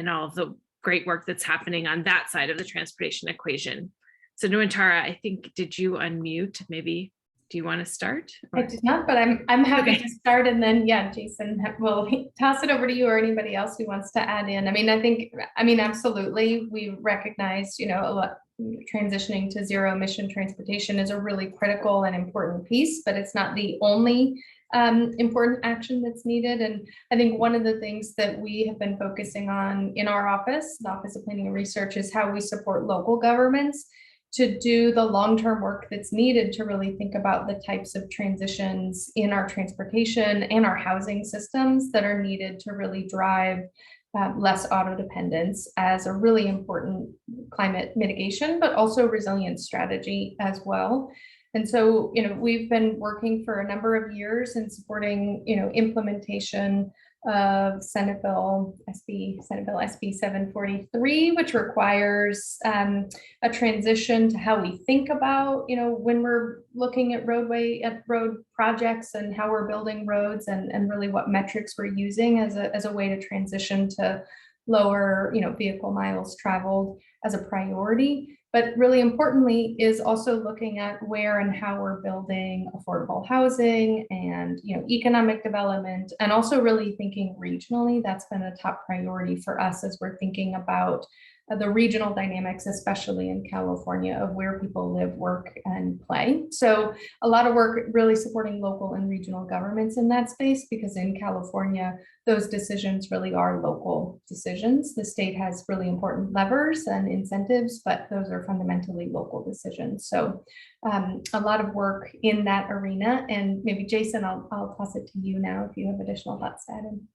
all of the great work that's happening on that side of the transportation equation. So Nuantara, I think, did you unmute? Maybe, do you want to start? I did not, but I'm happy Okay. to start, and then Jason will toss it over to you or anybody else who wants to add in. I mean, absolutely, we recognize, a lot, transitioning to zero emission transportation is a really critical and important piece, but it's not the only important action that's needed. And I think one of the things that we have been focusing on in our office, the Office of Planning and Research, is how we support local governments to do the long-term work that's needed to really think about the types of transitions in our transportation and our housing systems that are needed to really drive less auto dependence as a really important climate mitigation, but also resilience strategy as well. And so, we've been working for a number of years in supporting, implementation of Senate Bill SB 743, which requires a transition to how we think about, when we're looking at road projects and how we're building roads, and really what metrics we're using as a way to transition to lower, vehicle miles traveled as a priority. But really importantly is also looking at where and how we're building affordable housing and economic development, and also really thinking regionally. That's been a top priority for us as we're thinking about the regional dynamics, especially in California, of where people live, work, and play. So a lot of work really supporting local and regional governments in that space, because in California, those decisions really are local decisions. The state has really important levers and incentives, but those are fundamentally local decisions. So a lot of work in that arena. And maybe Jason, I'll toss it to you now if you have additional thoughts to add in.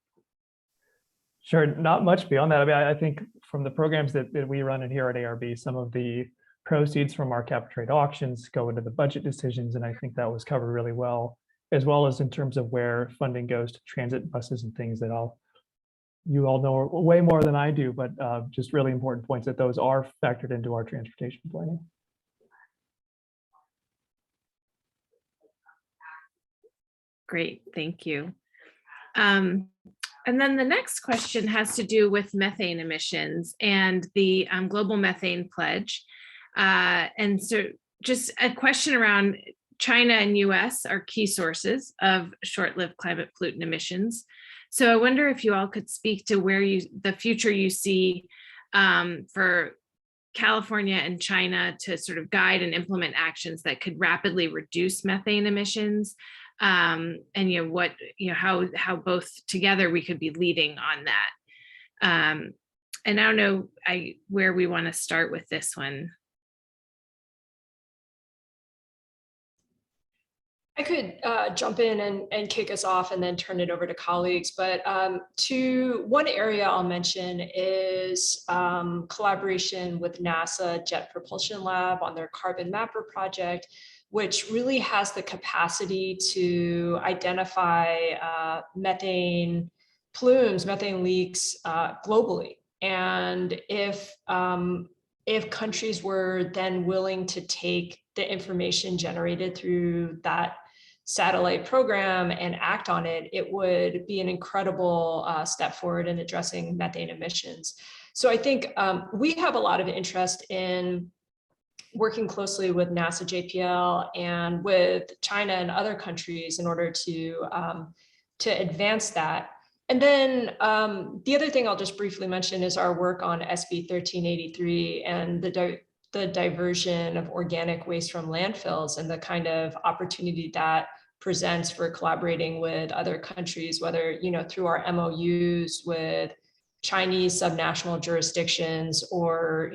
Sure, not much beyond that. I mean, I think from the programs that we run in here at ARB, some of the proceeds from our cap and trade auctions go into the budget decisions, and I think that was covered really well, as well as in terms of where funding goes to transit buses and things that you all know way more than I do, but just really important points that those are factored into our transportation planning. Great, thank you. And then the next question has to do with methane emissions and the global methane pledge. And so just a question around China and US are key sources of short-lived climate pollutant emissions. So I wonder if you all could speak to where the future you see for California and China to sort of guide and implement actions that could rapidly reduce methane emissions. And how both together we could be leading on that. And I don't know where we want to start with this one. I could jump in and kick us off and then turn it over to colleagues. But one area I'll mention is collaboration with NASA Jet Propulsion Lab on their Carbon Mapper project, which really has the capacity to identify methane plumes, methane leaks globally. And if countries were then willing to take the information generated through that satellite program and act on it, it would be an incredible step forward in addressing methane emissions. So I think we have a lot of interest in working closely with NASA JPL and with China and other countries in order to advance that. And then the other thing I'll just briefly mention is our work on SB 1383 and the diversion of organic waste from landfills and the kind of opportunity that presents for collaborating with other countries, whether through our MOUs with Chinese subnational jurisdictions, or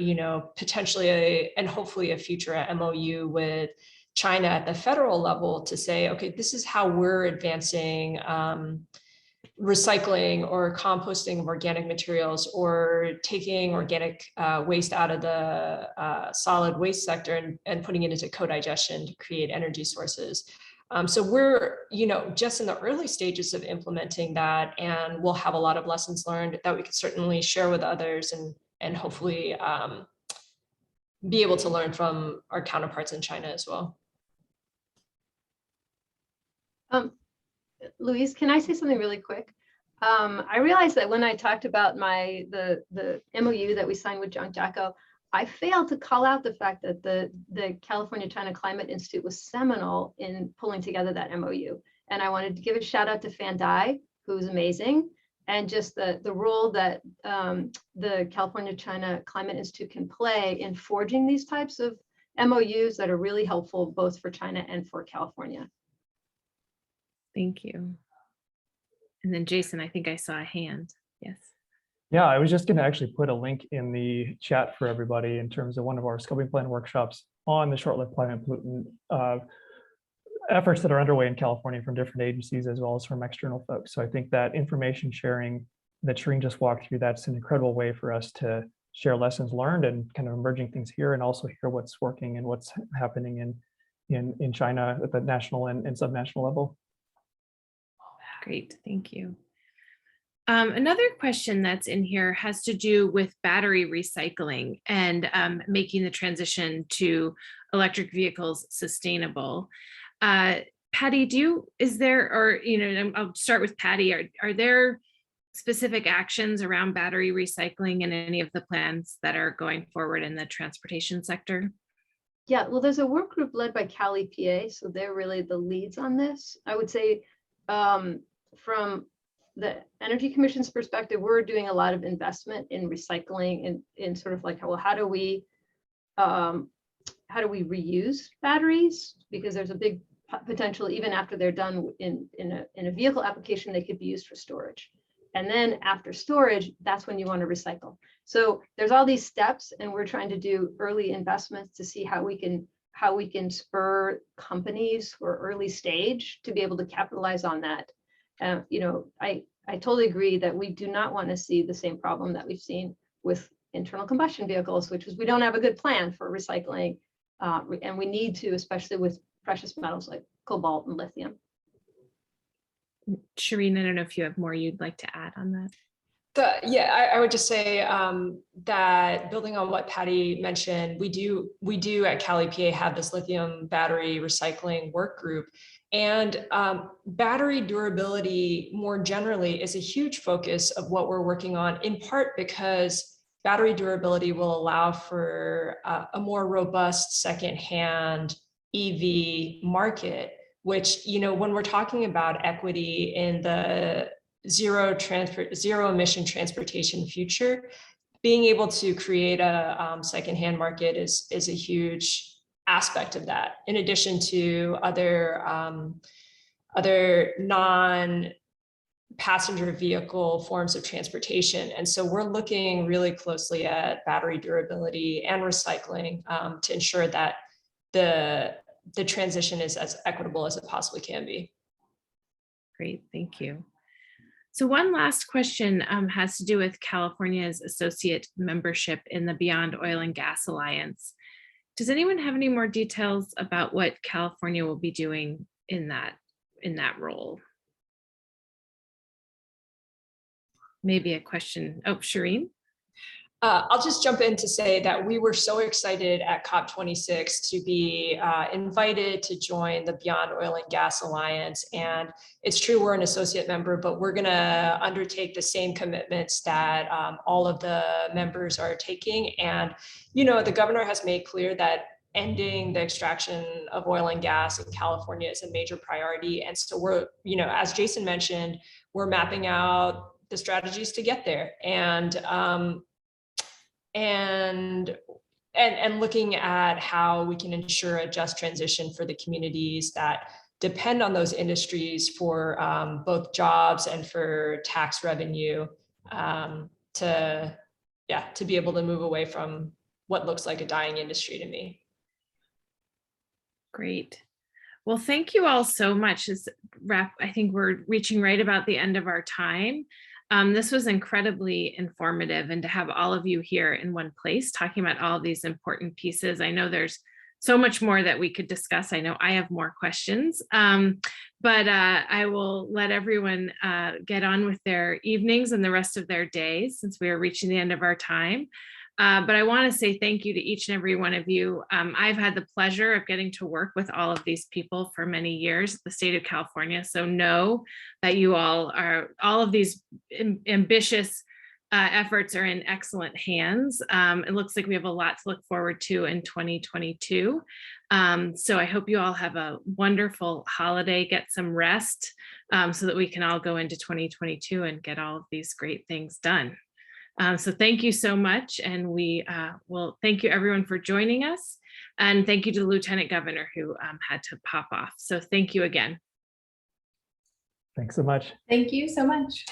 potentially and hopefully a future MOU with China at the federal level to say, okay, this is how we're advancing recycling or composting of organic materials, or taking organic waste out of the solid waste sector and putting it into co-digestion to create energy sources. So we're, just in the early stages of implementing that, and we'll have a lot of lessons learned that we could certainly share with others and hopefully be able to learn from our counterparts in China as well. Louise, can I say something really quick? I realized that when I talked about the MOU that we signed with Zhang Jiako, I failed to call out the fact that the California-China Climate Institute was seminal in pulling together that MOU. And I wanted to give a shout out to Fan Dai, who's amazing, and just the role that the California-China Climate Institute can play in forging these types of MOUs that are really helpful both for China and for California. Thank you. And then Jason, I think I saw a hand. Yes. Yeah, I was just going to actually put a link in the chat for everybody in terms of one of our scoping plan workshops on the short-lived climate pollutant efforts that are underway in California from different agencies as well as from external folks. So I think that information sharing that Shireen just walked through, that's an incredible way for us to share lessons learned and kind of emerging things here, and also hear what's working and what's happening in China at the national and subnational level. Great, thank you. Another question that's in here has to do with battery recycling and making the transition to electric vehicles sustainable. Patty, I'll start with Patty. Are there specific actions around battery recycling in any of the plans that are going forward in the transportation sector? Yeah, well, there's a work group led by Cal EPA, so they're really the leads on this. I would say from the Energy Commission's perspective, we're doing a lot of investment in recycling in sort of like, well, how do we reuse batteries? Because there's a big potential, even after they're done in a vehicle application, they could be used for storage. And then after storage, that's when you want to recycle. So there's all these steps, and we're trying to do early investments to see how we can spur companies who are early stage to be able to capitalize on that. I totally agree that we do not want to see the same problem that we've seen with internal combustion vehicles, which is we don't have a good plan for recycling. And we need to, especially with precious metals like cobalt and lithium. Shireen, I don't know if you have more you'd like to add on that. I would just say that building on what Patty mentioned, we do at Cal EPA have this lithium battery recycling work group, and battery durability more generally is a huge focus of what we're working on, in part because battery durability will allow for a more robust secondhand EV market, which, you know, when we're talking about equity in the zero emission transportation future, being able to create a secondhand market is a huge aspect of that, in addition to other non-passenger vehicle forms of transportation. And so we're looking really closely at battery durability and recycling to ensure that the transition is as equitable as it possibly can be. Great, thank you. So one last question has to do with California's associate membership in the Beyond Oil and Gas Alliance. Does anyone have any more details about what California will be doing in that role? Maybe a question. Oh, Shireen? I'll just jump in to say that we were so excited at COP26 to be invited to join the Beyond Oil and Gas Alliance. And it's true, we're an associate member, but we're going to undertake the same commitments that all of the members are taking. And, you know, the governor has made clear that ending the extraction of oil and gas in California is a major priority. And so we're, you know, as Jason mentioned, we're mapping out the strategies to get there. And looking at how we can ensure a just transition for the communities that depend on those industries for both jobs and for tax revenue, to be able to move away from what looks like a dying industry to me. Great. Well, thank you all so much. I think we're reaching right about the end of our time. This was incredibly informative, and to have all of you here in one place talking about all of these important pieces. I know there's so much more that we could discuss. I know I have more questions, but I will let everyone get on with their evenings and the rest of their days, since we are reaching the end of our time. But I want to say thank you to each and every one of you. I've had the pleasure of getting to work with all of these people for many years at the state of California. So know that you all of these ambitious efforts are in excellent hands. It looks like we have a lot to look forward to in 2022. So I hope you all have a wonderful holiday, get some rest, so that we can all go into 2022 and get all of these great things done. So thank you so much. And we will thank you everyone for joining us. And thank you to the Lieutenant Governor who had to pop off. So thank you again. Thanks so much. Thank you so much.